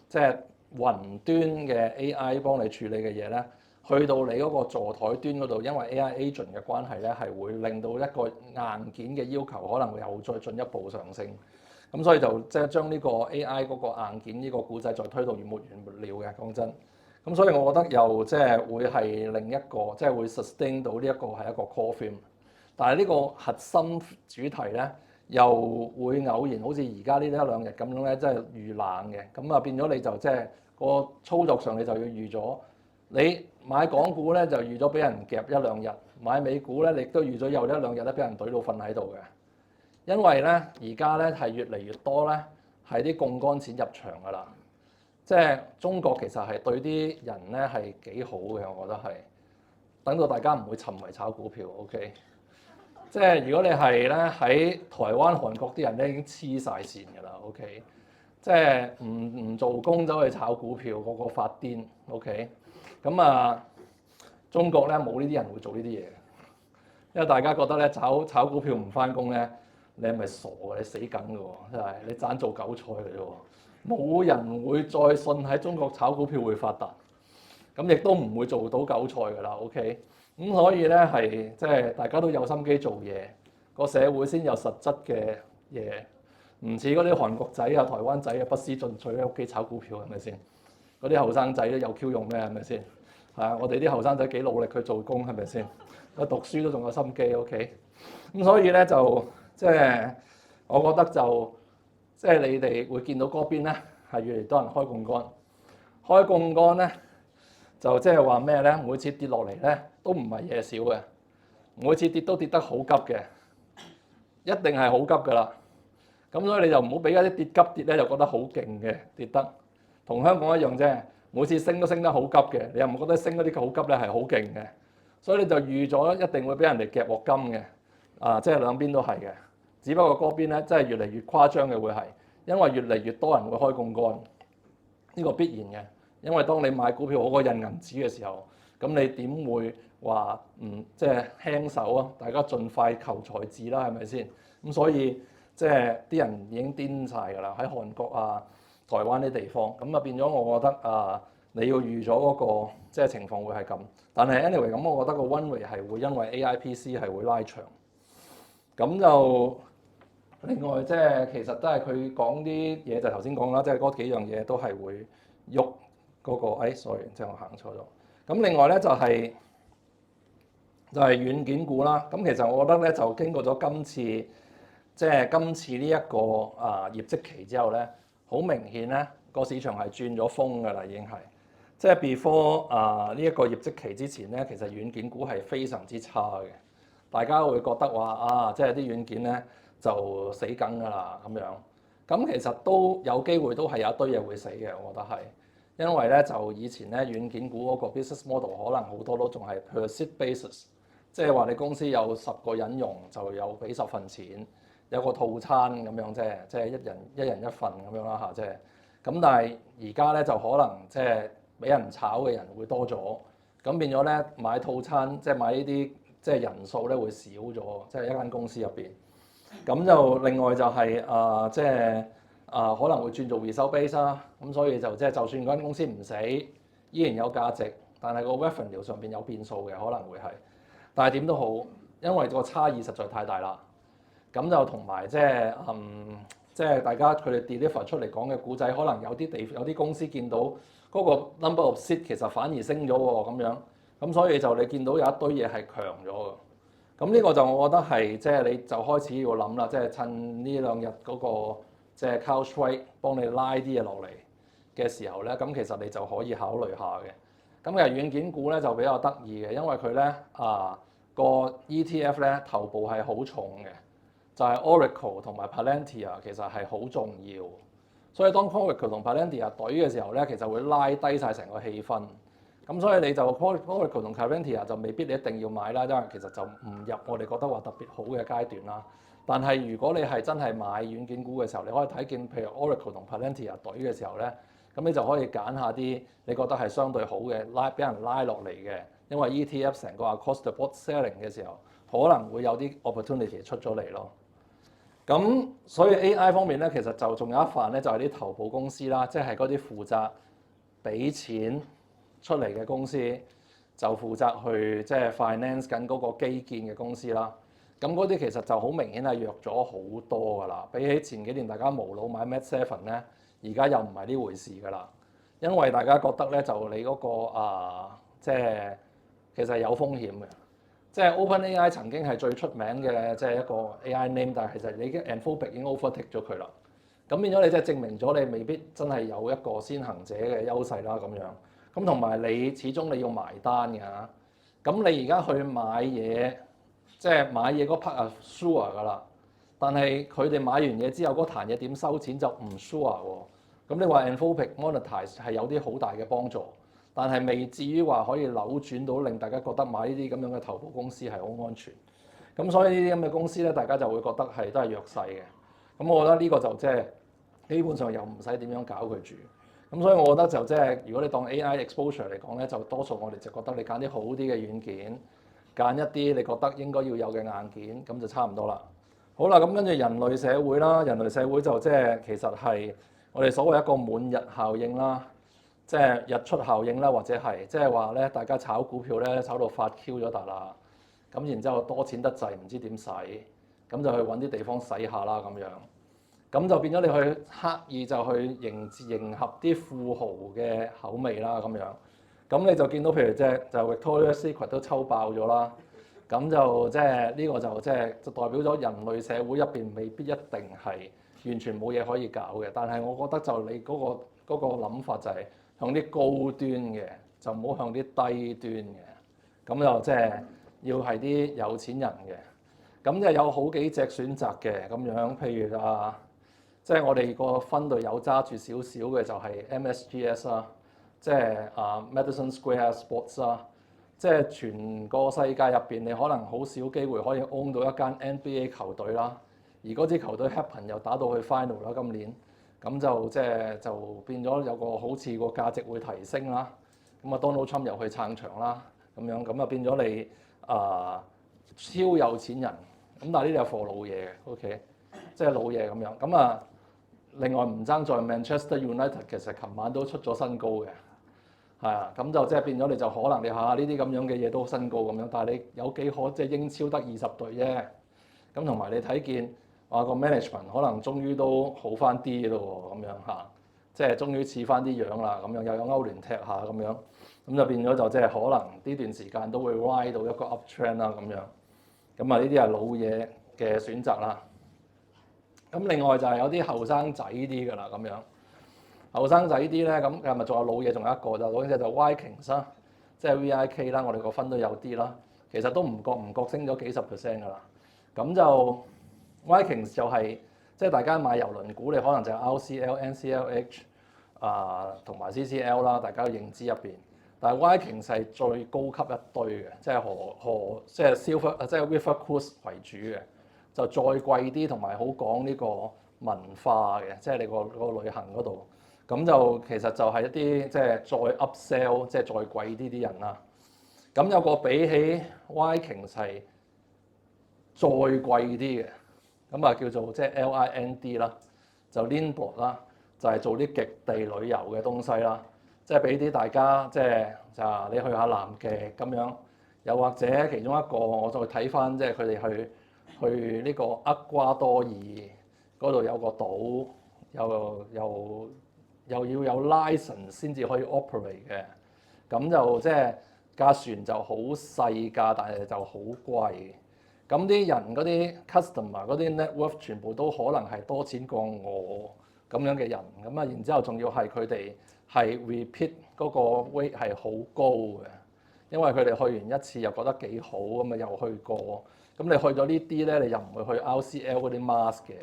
即係雲端嘅 AI 幫你處理嘅嘢咧，去到你嗰個座台端嗰度，因為 AI agent 嘅關係咧，係會令到一個硬件嘅要求可能會又再進一步上升。咁所以就即係將呢個 AI 嗰個硬件呢個故仔再推到沒完沒了嘅，講真。咁所以我覺得又即係會係另一個即係會 sustain 到呢一個係一個 core theme。但係呢個核心主題咧，又會偶然好似而家呢一兩日咁樣咧，即係遇冷嘅，咁變咗你就即係個操作上你就要預咗，你買港股咧就預咗俾人夾一兩日，買美股咧你都預咗有一兩日咧俾人懟到瞓喺度嘅，因為咧而家咧係越嚟越多咧係啲槓桿錢入場㗎啦，即係中國其實係對啲人咧係幾好嘅，我覺得係，等到大家唔會沉迷炒股票 ，OK。即係如果你係咧喺台灣、韓國啲人咧已經黐晒線㗎啦，OK。即係唔做工走去炒股票，個個發癲，OK。咁中國咧冇呢啲人會做呢啲嘢，因為大家覺得咧炒股票唔翻工咧，你係咪傻㗎？你死梗㗎喎，真係你盞做韭菜㗎啫喎，冇人會再信喺中國炒股票會發達，咁亦都唔會做到韭菜㗎啦，OK。咁所以咧係即係大家都有心機做嘢，個社會先有實質嘅嘢，唔似嗰啲韓國仔啊、台灣仔啊不思進取喺屋企炒股票係咪先？嗰啲後生仔都有 Q 用咩係咪先？係啊，我哋啲後生仔幾努力去做工係咪先？我讀書都仲有心機 OK。咁所以咧就即係我覺得就即係你哋會見到嗰邊咧係越嚟越多人開槓桿，開槓桿咧。就即係話咩咧？每次跌落嚟咧都唔係嘢少嘅，每次跌都跌得好急嘅，一定係好急㗎啦。咁所以你就唔好俾一啲跌急跌咧，就覺得好勁嘅跌得，同香港一樣啫。每次升都升得好急嘅，你又唔覺得升嗰啲好急咧係好勁嘅，所以你就預咗一定會俾人哋夾鑊金嘅。即係兩邊都係嘅，只不過嗰邊咧真係越嚟越誇張嘅會係，因為越嚟越多人會開槓桿，呢個必然嘅。因為當你買股票好過印銀紙嘅時候，咁你點會話即係輕手啊？大家盡快求財智啦，係咪先？咁所以即係啲人已經癲晒㗎啦，喺韓國啊、台灣啲地方，咁變咗我覺得你要預咗嗰個即係情況會係咁。但係 anyway 咁，我覺得個 one way 係會因為 AIPC 係會拉長。咁就另外即係其實都係佢講啲嘢就頭先講啦，即係嗰幾樣嘢都係會喐。嗰個sorry，即係我行錯咗。咁另外咧就係軟件股啦。咁其實我覺得咧就經過咗今次呢一個業績期之後咧，好明顯咧個市場係轉咗風㗎啦，已經係即係 before 呢一個業績期之前咧，其實軟件股係非常之差嘅。大家會覺得話即係啲軟件咧就死梗㗎啦咁樣。咁其實都有機會都係有一堆嘢會死嘅，我覺得係。因為咧就以前咧軟件股嗰個 business model 可能好多都仲係 per seat basis，即係話你公司有10個人用就有俾10份錢，有個套餐咁樣啫，即係一人一份咁樣啦嚇，即係咁。但係而家咧就可能即係俾人炒嘅人會多咗，咁變咗咧買套餐即係買呢啲即係人數咧會少咗，即係一間公司入邊。咁就另外就係即係可能會轉做 result base 啦，咁所以就即係就算嗰間公司唔死，依然有價值，但係個 revenue 上邊有變數嘅可能會係，但係點都好，因為個差異實在太大啦。咁就同埋即係大家佢哋 deliver 出嚟講嘅故仔，可能有啲公司見到嗰個 number of seat 其實反而升咗喎咁樣，咁所以就你見到有一堆嘢係強咗嘅。咁呢個就我覺得係即係你就開始要諗啦，即係趁呢2日嗰個即係 CrowdStrike 幫你拉啲嘢落嚟嘅時候咧，咁其實你就可以考慮下嘅。咁其實軟件股咧就比較得意嘅，因為佢咧個 ETF 咧頭部係好重嘅，就係 Oracle 同埋 Palantir 其實係好重要。所以當 Oracle 同 Palantir 懟嘅時候咧，其實會拉低晒成個氣氛。咁所以你就 Oracle 同 Palantir 就未必你一定要買啦，因為其實就唔入我哋覺得話特別好嘅階段啦。但係如果你係真係買軟件股嘅時候，你可以睇見譬如 Oracle 同 Palantir 懟嘅時候咧，咁你就可以揀下啲你覺得係相對好嘅俾人拉落嚟嘅，因為 ETF 成個 across the board selling 嘅時候，可能會有啲 opportunity 出咗嚟咯。咁所以 AI 方面咧，其實就仲有一範咧，就係啲頭部公司啦，即係嗰啲負責俾錢出嚟嘅公司，就負責去即係 finance 緊嗰個基建嘅公司啦。咁嗰啲其實就好明顯係弱咗好多㗎啦。比起前幾年大家無腦買 Meta7咧，而家又唔係呢回事㗎啦。因為大家覺得咧，就你嗰個即係其實有風險嘅。即係 OpenAI 曾經係最出名嘅即係一個 AI name，但係其實你已經 Anthropic 已經 overtake 咗佢啦。咁變咗你即係證明咗你未必真係有一個先行者嘅優勢啦咁樣。咁同埋你始終你要埋單㗎。咁你而家去買嘢，即係買嘢嗰 part 係 sure 㗎啦。但係佢哋買完嘢之後嗰壇嘢點收錢就唔 sure 喎。咁你話 Anthropic monetize 係有啲好大嘅幫助。但係未至於話可以扭轉到令大家覺得買呢啲咁樣嘅頭部公司係好安全，咁所以呢啲咁嘅公司咧，大家就會覺得係都係弱勢嘅。咁我覺得呢個就即係基本上又唔使點樣搞佢住。咁所以我覺得就即係如果你當 AI exposure 嚟講咧，就多數我哋就覺得你揀啲好啲嘅軟件，揀一啲你覺得應該要有嘅硬件，咁就差唔多啦。好啦，咁跟住人類社會啦，人類社會就即係其實係我哋所謂一個滿日效應啦。即係日出效應啦，或者係即係話咧，大家炒股票咧炒到發 Q 咗笪啦，咁然之後多錢得滯，唔知點使，咁就去揾啲地方使下啦咁樣，咁就變咗你去刻意就去迎合啲富豪嘅口味啦咁樣，咁你就見到譬如即係就 Victoria's Secret 都抽爆咗啦，咁就即係呢個就即係就代表咗人類社會入邊未必一定係完全冇嘢可以搞嘅，但係我覺得就你嗰個諗法就係。向啲高端嘅，就唔好向啲低端嘅。咁就即係要係啲有錢人嘅。咁就有好幾隻選擇嘅咁樣，譬如即係我哋個分類有揸住少少嘅就係 MSGS 啦，即係Madison Square Sports 啦，即係全個世界入邊你可能好少機會可以 own 到一間 NBA 球隊啦，而嗰支球隊 happen 又打到去 final 啦今年。咁就即係就變咗有個好似個價值會提升啦，咁啊 Donald Trump 又去撐場啦，咁啊變咗你超有錢人，咁但係呢啲係貨老嘢嘅 ，OK， 即係老嘢咁樣，咁啊另外唔爭在 Manchester United 其實琴晚都出咗新高嘅，係啊，咁就即係變咗你就可能你下呢啲咁樣嘅嘢都新高咁樣，但係你有幾可即係英超得20隊啫，咁同埋你睇見。話個 management 可能終於都好翻啲咯喎，咁樣嚇，即係終於似翻啲樣啦，咁樣又有歐聯踢下咁樣，咁就變咗就即係可能呢段時間都會 ride 到一個 uptrend 啦咁樣，咁啊呢啲係老嘢嘅選擇啦。咁另外就係有啲後生仔啲㗎啦，咁樣後生仔啲咧，咁係咪仲有老嘢？仲有一個就老嘢就 Vikings 啦，即係 VIK 啦，我哋個分都有啲啦，其實都唔覺升咗幾10% 㗎啦，咁就。Vikings 就係即係大家買郵輪股，你可能就係 RCL、NCLH 同埋 CCL 啦，大家嘅認知入邊。但係 Vikings 係最高級一堆嘅，即係即係 Silver 即係 River Cruise 為主嘅，就再貴啲同埋好講呢個文化嘅，即係你個旅行嗰度。咁就其實就係一啲即係再 upsell，即係再貴啲人啦。咁有個比起 Vikings 係再貴啲嘅，咁啊叫做即係 LIND 啦，就 Lindblad 啦，就係做啲極地旅遊嘅東西啦，即係俾啲大家即係就你去下南極咁樣，又或者其中一個我再睇翻即係佢哋去呢個厄瓜多爾嗰度有個島，又要有 license 先至可以 operate 嘅，咁就即係架船就好細架，但係就好貴。咁啲人嗰啲 customer 嗰啲 net worth 全部都可能係多錢過我咁樣嘅人，咁啊然之後仲要係佢哋係 repeat 嗰個 rate 係好高嘅，因為佢哋去完一次又覺得幾好，咁啊又去過。咁你去咗呢啲咧，你又唔會去 RCL 嗰啲 mask 嘅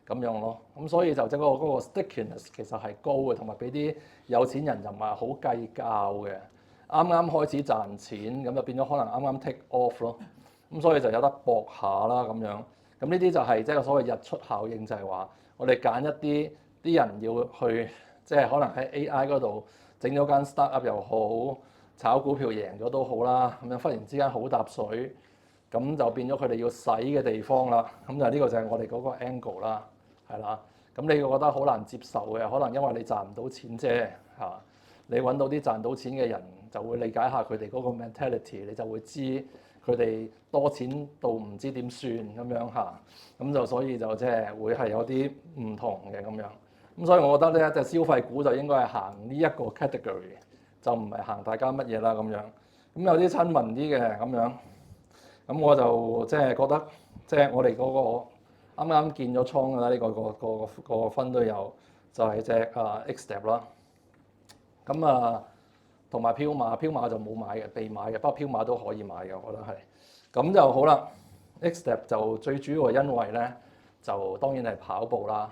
咁樣咯。咁所以就即係嗰個 stickiness 其實係高嘅，同埋俾啲有錢人又唔係好計較嘅。啱啱開始賺錢，咁就變咗可能啱啱 take off 咯。咁所以就有得搏下啦咁樣。咁呢啲就係即係所謂日出效應，就係話我哋揀一啲人要去，即係可能喺 AI 嗰度整咗間 startup 又好，炒股票贏咗都好啦。咁樣忽然之間好搭水。咁就變咗佢哋要使嘅地方啦，咁就呢個就係我哋嗰個 angle 啦，係啦。咁你覺得好難接受嘅，可能因為你賺唔到錢啫嚇。你揾到啲賺到錢嘅人，就會理解下佢哋嗰個 mentality，你就會知佢哋多錢到唔知點算咁樣嚇。咁就所以就即係會係有啲唔同嘅咁樣。咁所以我覺得咧，隻消費股就應該係行呢一個 category，就唔係行大家乜嘢啦咁樣。咁有啲親民啲嘅咁樣。咁我就即係覺得，即係我哋嗰個啱啱建咗倉㗎啦，呢個分都有，就係隻Xtep 啦。咁同埋飄馬就冇買嘅，被買嘅，不過飄馬都可以買嘅，我覺得係。咁就好啦。Xtep 就最主要因為咧，就當然係跑步啦。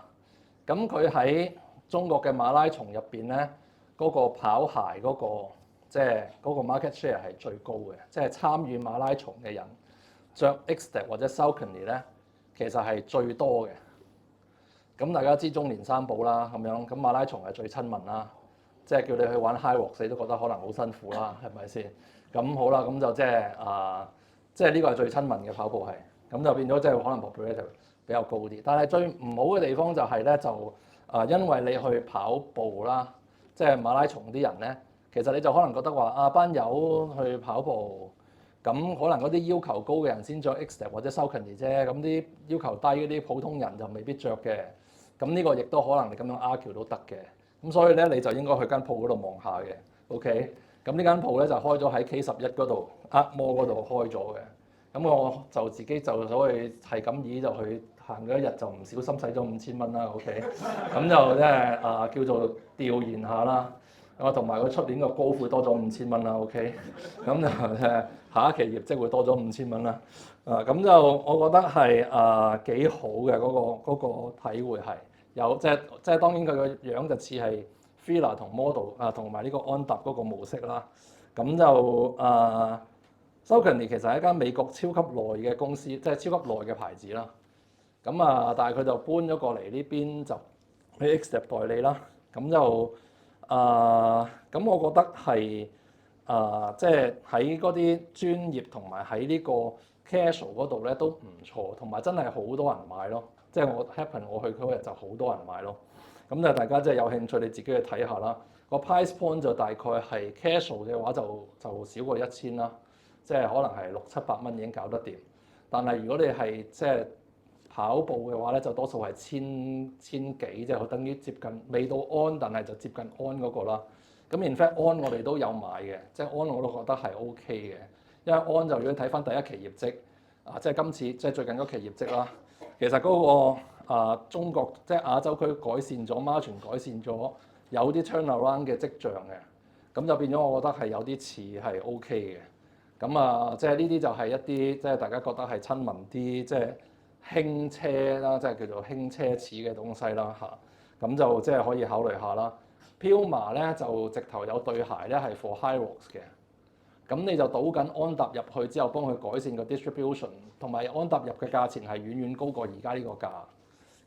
咁佢喺中國嘅馬拉松入邊咧，嗰個跑鞋嗰個即係嗰個 market share 係最高嘅，即係參與馬拉松嘅人。着 Xtep 或者 Saucony 咧，其實係最多嘅。咁大家知中年三寶啦，咁樣咁馬拉松係最親民啦，即係叫你去玩 High Rocks，你都覺得可能好辛苦啦，係咪先？咁好啦，咁就即係呢個係最親民嘅跑步係，咁就變咗即係可能 popularity 比較高啲。但係最唔好嘅地方就係咧，因為你去跑步啦，即係馬拉松啲人咧，其實你就可能覺得話班友去跑步。咁可能嗰啲要求高嘅人先着 Xtep 或者 Saucony 啫，咁啲要求低嗰啲普通人就未必着嘅。咁呢個亦都可能你咁樣 argue 都得嘅。咁所以咧你就應該去間鋪嗰度望下嘅。OK，咁呢間鋪咧就開咗喺 K11嗰度，惡魔嗰度開咗嘅。咁我就自己就所謂係咁意就去行咗一日，就唔小心使咗5000蚊啦。OK，咁就即係叫做調研下啦。同埋佢出年個高會多咗5000蚊啦。OK，咁就下一期業績會多咗5000蚊啦。咁就我覺得係幾好嘅嗰個體會係有即係當然佢個樣就似係 Fila 同 Model 同埋呢個安踏嗰個模式啦。咁就Saucony 其實係一間美國超級耐嘅公司，即係超級耐嘅牌子啦。咁但係佢就搬咗過嚟呢邊就喺 Xtep 代理啦。咁就咁我覺得係即係喺嗰啲專業同埋喺呢個 casual 嗰度咧都唔錯，同埋真係好多人買咯。即係我 happen 我去嗰日就好多人買咯。咁就大家即係有興趣，你自己去睇下啦。個 price point 就大概係 casual 嘅話就少過1000啦，即係可能係600-700蚊已經搞得掂。但係如果你係即係跑步嘅話咧，就多數係千幾，即係等於接近未到安，但係就接近安嗰個啦。咁 in fact 安我哋都有買嘅，即係安我都覺得係 OK 嘅，因為安就如果睇翻第一期業績即係今次即係最近嗰期業績啦，其實嗰個中國即係亞洲區改善咗 margin 改善咗，有啲 turnaround 嘅跡象嘅，咁就變咗我覺得係有啲似係 OK 嘅。咁即係呢啲就係一啲即係大家覺得係親民啲，即係輕奢啦，即係叫做輕奢侈嘅東西啦嚇。咁就即係可以考慮下啦。Puma 咧就直頭有對鞋咧係 for HYROX 嘅，咁你就倒緊安踏入去之後，幫佢改善個 distribution，同埋安踏入嘅價錢係遠遠高過而家呢個價。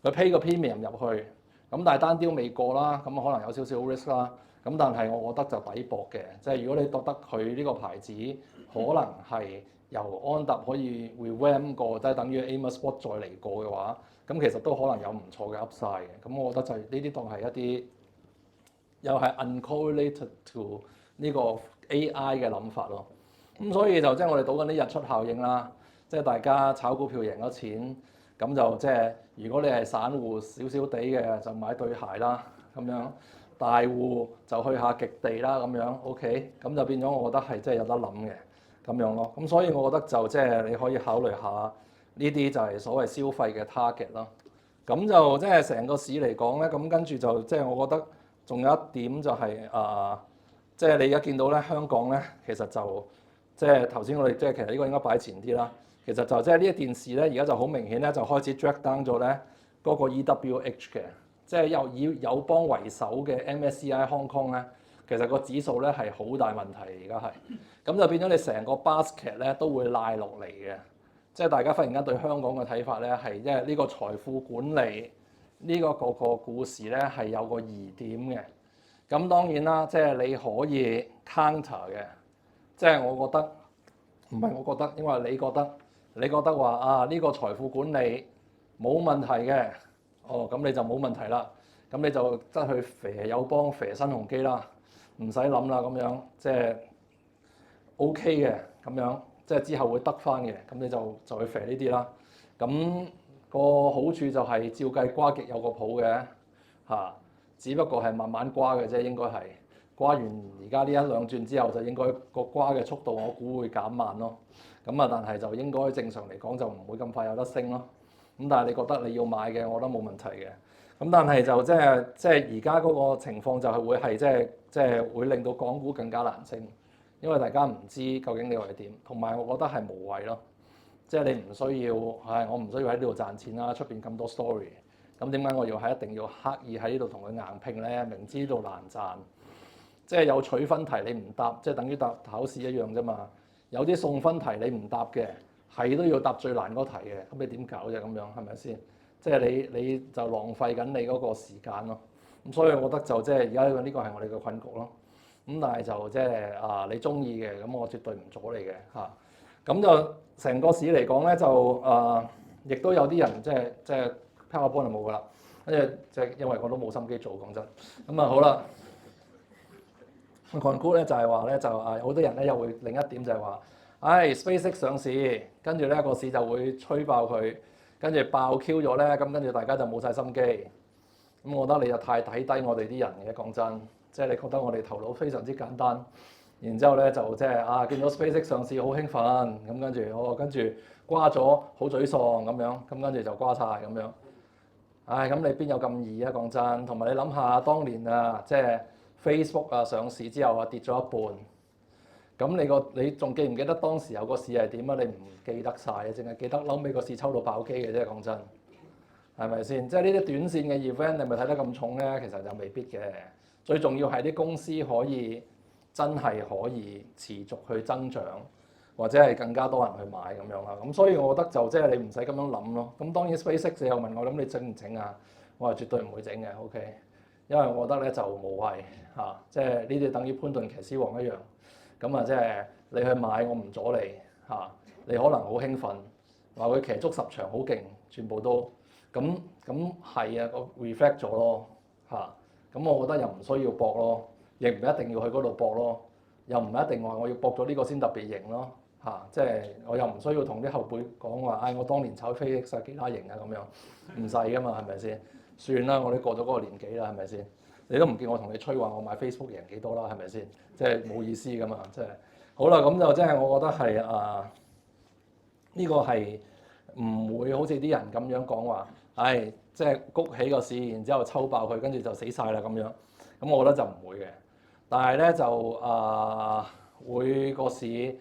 佢 pay 個 premium 入去，咁但係單雕未過啦，咁可能有少少 risk 啦。咁但係我覺得就抵搏嘅，即係如果你覺得佢呢個牌子可能係由安踏可以 revamp 過，即係等於 Amer Sport 再嚟過嘅話，咁其實都可能有唔錯嘅 upside 嘅。咁我覺得就呢啲當係一啲又係 uncorrelated to 呢個 AI 嘅諗法咯。咁所以就即係我哋賭緊啲日出效應啦，即係大家炒股票贏咗錢，咁就即係如果你係散戶少少地嘅，就買對鞋啦咁樣。大戶就去下極地啦咁樣 ，OK，咁就變咗我覺得係真係有得諗嘅咁樣咯。咁所以我覺得就即係你可以考慮下呢啲就係所謂消費嘅 target 咯。咁就即係成個市嚟講咧，咁跟住就即係我覺得仲有一點就係即係你而家見到咧香港咧，其實就即係頭先我哋即係其實呢個應該擺前啲啦。其實就即係呢一件事咧，而家就好明顯咧，就開始 drag down 咗咧嗰個 EWH 嘅。即係以友邦為首嘅 MSCI Hong Kong咧，其實個指數咧係好大問題，而家係咁就變咗你成個 basket 咧都會賴落嚟嘅。即係大家忽然間對香港嘅睇法咧係，因為呢個財富管理呢個故事咧係有個疑點嘅。咁當然啦，即係你可以 counter 嘅，即係我覺得唔係我覺得，因為你覺得話啊呢個財富管理冇問題嘅。哦，咁你就冇問題啦，咁你就得去肥友邦、肥新鴻基啦，唔使諗啦咁樣，即係 OK 嘅咁樣，即係之後會得翻嘅，咁你就去肥呢啲啦。咁個好處就係照計瓜極有個譜嘅嚇，只不過係慢慢瓜嘅啫，應該係瓜完而家呢一兩轉之後，就應該個瓜嘅速度我估會減慢咯。咁啊，但係就應該正常嚟講就唔會咁快有得升咯。咁但係你覺得你要買嘅，我覺得冇問題嘅。咁但係就即係而家嗰個情況就係會係即係會令到港股更加難升，因為大家唔知究竟你係點，同埋我覺得係無謂咯。即係你唔需要我唔需要喺呢度賺錢啦，出邊咁多 story，咁點解我要一定要刻意喺呢度同佢硬拼咧？明知呢度難賺，即係有取分題你唔答，即係等於答考試一樣啫嘛。有啲送分題你唔答嘅。係都要答最難嗰題嘅，咁你點搞啫？咁樣係咪先？即係你就浪費緊你嗰個時間咯。咁所以我覺得就即係而家呢個係我哋嘅困局咯。咁但係就即係你中意嘅，咁我絕對唔阻你嘅嚇。咁就成個市嚟講咧，就亦都有啲人即係 PowerPoint 就冇噶啦，跟住即係因為我都冇心機做，講真。咁啊好啦，conclude 咧就係話咧就好多人咧又會另一點就係話。SpaceX 上市，跟住咧個市就會吹爆佢，跟住爆 Q 咗咧，咁跟住大家就冇晒心機。咁我覺得你就太睇低我哋啲人嘅，講真，即係你覺得我哋頭腦非常之簡單，然之後咧就即係見到 SpaceX 上市好興奮，咁跟住瓜咗好沮喪咁樣，咁跟住就瓜晒咁樣。咁你邊有咁易啊？講真，同埋你諗下當年即係 Facebook 上市之後跌咗一半。咁你仲記唔記得當時有個市係點啊？你唔記得晒，淨係記得後尾個市抽到爆機嘅啫。講真，係咪先？即係呢啲短線嘅 event，你咪睇得咁重咧？其實就未必嘅。最重要係啲公司可以真係可以持續去增長，或者係更加多人去買咁樣啦。咁所以我覺得就即係你唔使咁樣諗咯。咁當然 SpaceX 你又問我，咁你整唔整啊？我話絕對唔會整嘅，OK。因為我覺得咧就無謂嚇，即係呢啲等於潘頓騎獅王一樣。咁即係你去買，我唔阻你嚇。你可能好興奮，話佢騎足10場好勁，全部都咁係個 reflect 咗咯嚇。咁我覺得又唔需要搏咯，亦唔一定要去嗰度搏咯，又唔一定話我要搏咗呢個先特別型咯嚇。即係我又唔需要同啲後輩講話，我當年炒飛 X 幾多型啊咁樣，唔使噶嘛，係咪先？算啦，我哋過咗嗰個年紀啦，係咪先？你都唔見我同你吹話我買 Facebook 贏幾多啦，係咪先？即係冇意思噶嘛，即係好啦，咁就即係我覺得係呢個係唔會好似啲人咁樣講話，即係谷起個市，然之後抽爆佢，跟住就死晒啦咁樣。咁我覺得就唔會嘅，但係咧就會個市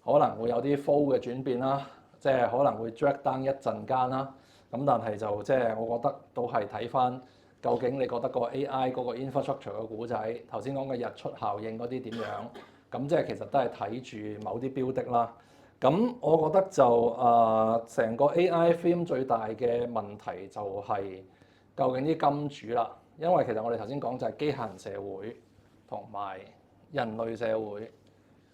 可能會有啲 fall 嘅轉變啦，即係可能會 drag down 一陣間啦。咁但係就即係我覺得都係睇翻究竟你覺得個 AI 嗰個 infrastructure 嘅故仔，頭先講嘅日出效應嗰啲點樣？咁即係其實都係睇住某啲標的啦。咁我覺得就成個 AI theme 最大嘅問題就係究竟啲金主啦，因為其實我哋頭先講就係機械人社會同埋人類社會。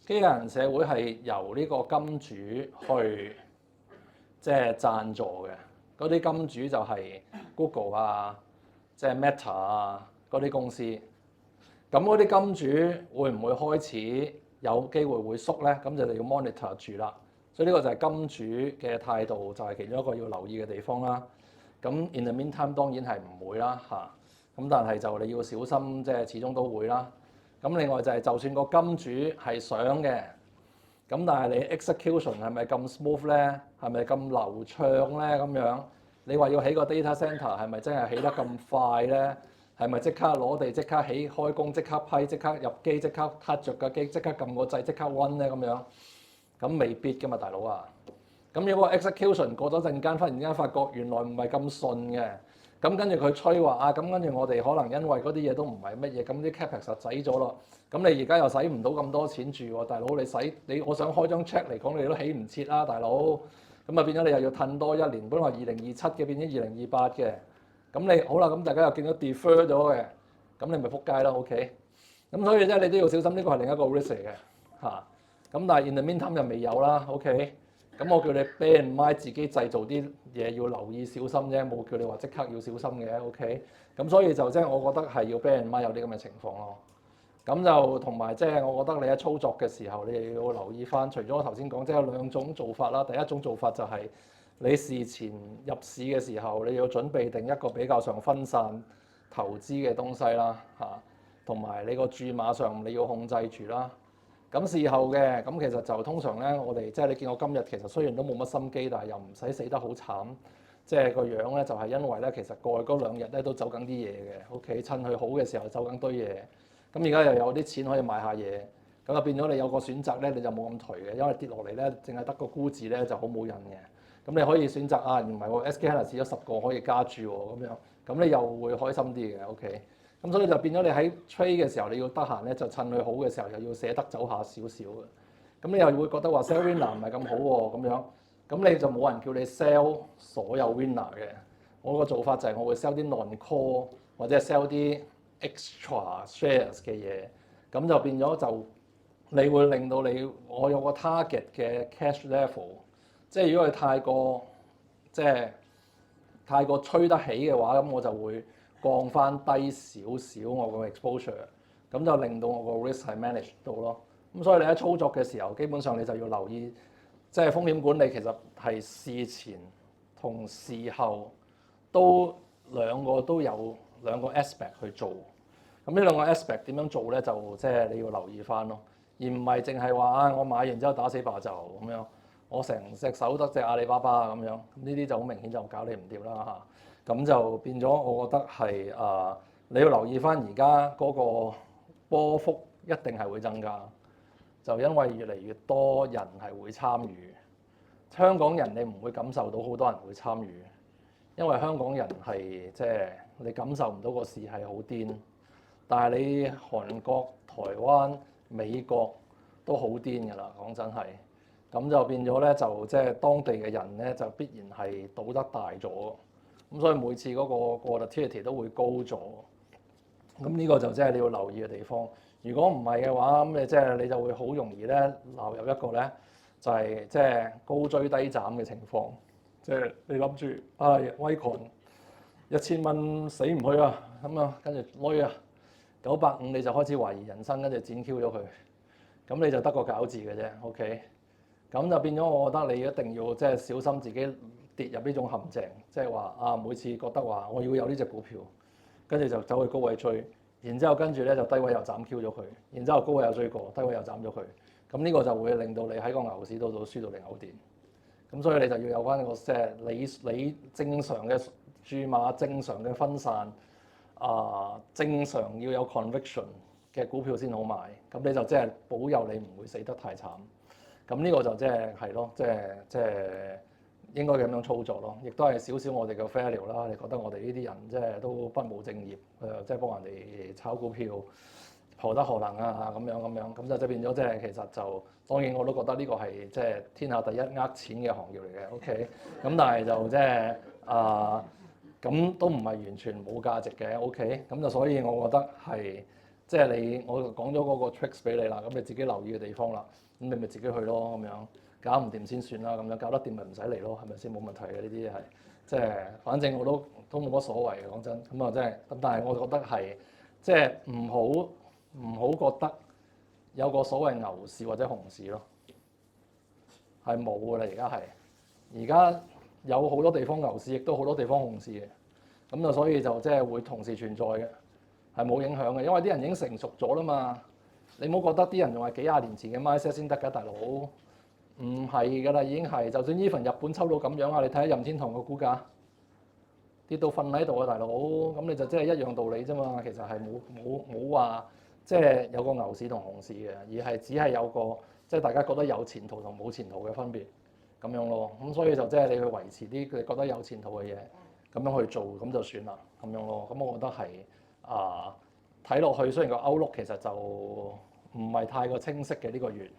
機械人社會係由呢個金主去即係贊助嘅，嗰啲金主就係 Google 啊，即係 Meta 啊嗰啲公司。咁嗰啲金主會唔會開始有機會會縮咧？咁就要 monitor 住啦。所以呢個就係金主嘅態度，就係其中一個要留意嘅地方啦。咁 in the meantime 當然係唔會啦嚇。咁但係就你要小心，即係始終都會啦。咁另外就係就算個金主係想嘅，咁但係你 execution 係咪咁 smooth 咧？係咪咁流暢咧？咁樣你話要起個 data centre 係咪真係起得咁快咧？係咪即刻攞地、即刻起開工、即刻批、即刻入機、即刻 cut 著個機、即刻撳個掣、即刻 run 咧？咁樣咁未必㗎嘛，大佬啊！咁如果 execution 過咗陣間，忽然間發覺原來唔係咁順嘅，咁跟住佢吹話啊，咁跟住我哋可能因為嗰啲嘢都唔係乜嘢，咁啲 capex 實使咗咯。咁你而家又使唔到咁多錢住喎，大佬你我想開張 check 嚟講，你都起唔切啦，大佬。咁啊變咗你又要褪多一年，本來2027嘅變咗2028嘅。咁你好啦，咁大家又見到 defer 咗嘅，咁你咪撲街啦 OK。咁所以咧你都要小心，呢個係另一個 risk 嚟嘅嚇。咁但係 in the meantime 又未有啦 OK。咁我叫你 bear in mind 自己製造啲嘢要留意小心啫，冇叫你話即刻要小心嘅 OK。咁所以就即係我覺得係要 bear in mind 有啲咁嘅情況咯。咁就同埋即係我覺得你喺操作嘅時候，你要留意翻，除咗我頭先講即係有兩種做法啦。第一種做法就係你事前入市嘅時候，你要準備定一個比較上分散投資嘅東西啦嚇，同埋你個注碼上你要控制住啦。咁事後嘅咁其實就通常咧，我哋即係你見我今日其實雖然都冇乜心機，但係又唔使死得好慘，即係個樣咧就係因為咧其實過去嗰2日咧都走緊啲嘢嘅，OK，趁佢好嘅時候走緊堆嘢，咁而家又有啲錢可以買下嘢，咁就變咗你有個選擇咧，你就冇咁頹嘅，因為跌落嚟咧淨係得個沽字咧就好冇癮嘅，咁你可以選擇啊，唔係喎，SK 可能試咗10個可以加注喎，咁樣，咁你又會開心啲嘅，OK。咁所以就變咗你喺 trade 嘅時候，你要得閒咧，就趁佢好嘅時候，又要捨得走下少少嘅。咁你又會覺得話 sell winner 唔係咁好喎，咁樣，咁你就冇人叫你 sell 所有 winner 嘅。我個做法就係我會 sell 啲 non-core 或者係 sell 啲 extra shares 嘅嘢，咁就變咗就你會令到我有個 target 嘅 cash level，即係如果佢太過吹得起嘅話，咁我就會降翻低少少我個 exposure，咁就令到我個 risk 係 manage 到咯。咁所以你喺操作嘅時候，基本上你就要留意，即係風險管理其實係事前同事後都兩個都有兩個 aspect 去做。咁呢兩個 aspect 點樣做咧？就即係你要留意翻咯，而唔係淨係話啊我買完之後打死霸就咁樣，我成隻手得隻阿里巴巴咁樣，呢啲就好明顯就搞你唔掂啦嚇。咁就變咗，我覺得係你要留意翻而家嗰個波幅一定係會增加，就因為越嚟越多人係會參與。香港人你唔會感受到好多人會參與，因為香港人係即係你感受唔到個市係好癲，但係你韓國、台灣、美國都好癲㗎啦，講真係。咁就變咗咧，就即係當地嘅人咧，就必然係賭得大咗。咁所以每次嗰個 volatility 都會高咗，咁呢個就即係你要留意嘅地方。如果唔係嘅話，咁你就會好容易咧流入一個咧就係即係高追低斬嘅情況。即係你諗住威權1000蚊死唔去啊，咁啊跟住攞啊950你就開始懷疑人生，跟住剪 Q 咗佢，咁你就得個餃字嘅啫。OK，咁就變咗，我覺得你一定要即係小心自己跌入呢種陷阱，即係話每次覺得話我要有呢隻股票，跟住就走去高位追，然之後跟住咧就低位又斬 Q 咗佢，然之後高位又追過，低位又斬咗佢，咁呢個就會令到你喺個牛市度輸到你嘔電。咁所以你就要有翻個即係你正常嘅注碼、正常嘅分散正常要有 conviction 嘅股票先好買，咁你就即係保佑你唔會死得太慘。咁呢個就即係咯，即係應該咁樣操作咯，亦都係少少我哋嘅 failure 啦。你覺得我哋呢啲人即係都不務正業，即係幫人哋炒股票，何德何能啊咁樣，咁就即係變咗即係其實就當然我都覺得呢個係即係天下第一呃錢嘅行業嚟嘅，OK。咁但係就即係咁都唔係完全冇價值嘅，OK。咁就所以我覺得係即係我講咗嗰個 tricks 俾你啦，咁你自己留意嘅地方啦，咁你咪自己去咯咁樣。搞唔掂先算啦，咁樣搞得掂咪唔使嚟咯，係咪先？冇問題嘅，呢啲係即係反正我都冇乜所謂嘅，講真。咁啊即係咁，但係我覺得係即係唔好覺得有個所謂牛市或者熊市咯，係冇㗎啦。而家有好多地方牛市，亦都好多地方熊市嘅。咁就所以就即係會同時存在嘅，係冇影響嘅，因為啲人已經成熟咗啦嘛。你唔好覺得啲人仲係幾廿年前嘅 mindset 先得㗎，大佬。唔係㗎啦，已經係。就算 even 日本抽到咁樣啊，你睇下任天堂個股價跌到瞓喺度啊，大佬。咁你就即係一樣道理啫嘛。其實係冇話即係有個牛市同熊市嘅，而係只係有個即係大家覺得有前途同冇前途嘅分別咁樣咯。咁所以就即係你去維持啲佢哋覺得有前途嘅嘢，咁樣去做咁就算啦，咁樣咯。咁我覺得係睇落去，雖然個 outlook 其實就唔係太過清晰嘅呢個月。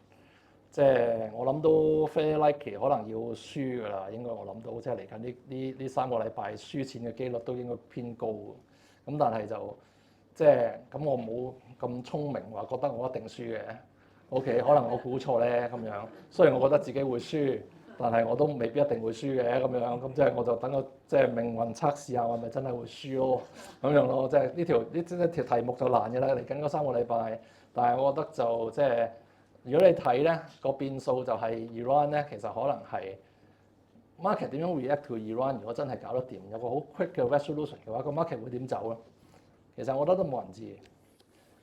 即係我諗都 fair likely 可能要輸㗎啦，應該我諗到即係嚟緊呢3個禮拜輸錢嘅機率都應該偏高。咁但係就即係咁，我冇咁聰明話覺得我一定輸嘅。OK，可能我估錯咧咁樣。雖然我覺得自己會輸，但係我都未必一定會輸嘅咁樣。咁即係我就等我即係命運測試下我係咪真係會輸咯咁樣咯。即係呢條題目就難嘅啦，嚟緊嗰3個禮拜。但係我覺得就即係。如果你睇咧個變數就係 Iran 咧，其實可能係 market 點樣 react to Iran。如果真係搞得掂，有個好 quick 嘅 resolution 嘅話，個 market 會點走咧？其實我覺得都冇人知嘅。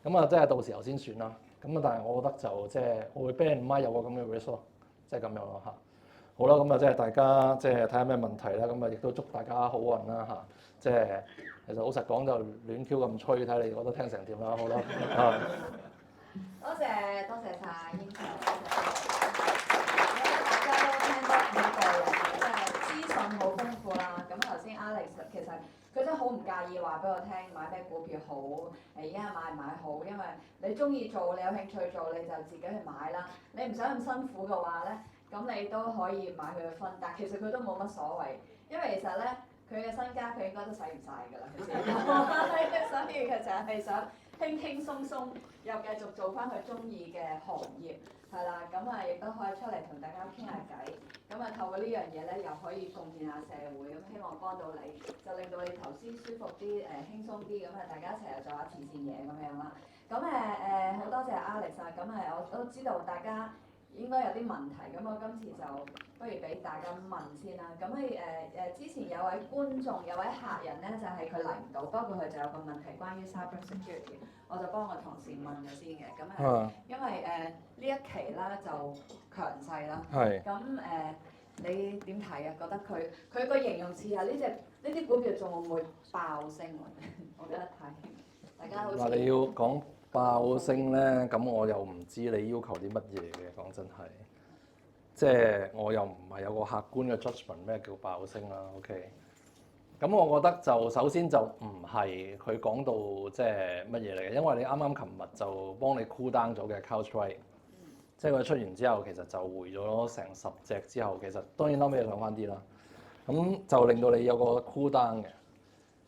咁啊，即係到時候先算啦。咁啊，但係我覺得就即係我會 bear in mind 有個咁嘅 risk 咯，即係咁樣咯嚇。好啦，咁啊，即係大家即係睇下咩問題啦。咁啊，亦都祝大家好運啦嚇。即係其實老實講就亂 Q 咁吹，睇你覺得聽成點啦。好啦啊。多謝晒英強，我覺得大家都聽得好過癮，即係資訊好豐富啦。咁頭先 Alex 其實佢真係好唔介意話俾我聽買咩股票好，而家買唔買好，因為你中意做，你有興趣做，你就自己去買啦。你唔想咁辛苦嘅話咧，咁你都可以買佢嘅分，但其實佢都冇乜所謂，因為其實咧佢嘅身家佢應該都使唔晒㗎啦，佢自己，所以佢就係想輕輕鬆鬆又繼續做翻佢中意嘅行業，係啦，咁啊亦都可以出嚟同大家傾下偈，咁啊透過呢樣嘢咧又可以貢獻下社會，咁希望幫到你，就令到你投資舒服啲，輕鬆啲，咁啊大家一齊做下慈善嘢咁樣啦。咁好多謝 Alex 啊，咁我都知道大家應該有啲問題，咁我今次就不如俾大家問先啦。咁之前有位觀眾有位客人咧，就係佢嚟唔到，不過佢就有個問題關於 cyber security， 我就幫我同事問咗先嘅。咁因為呢一期啦就強勢啦，咁你點睇啊？覺得佢個形容詞係呢啲股票仲會唔會爆升？我覺得大家好似嗱，你要講爆升咧，咁我又唔知你要求啲乜嘢嘅，講真係，即係我又唔係有個客觀嘅 judgment 咩叫爆升啦，OK？咁我覺得就首先就唔係佢講到即係乜嘢嚟嘅，因為你啱啱琴日就幫你 cool down 咗嘅 CrowdStrike，即係佢出完之後其實就回咗成10隻之後，其實當然後尾上翻啲啦，咁就令到你有個 cool down 嘅。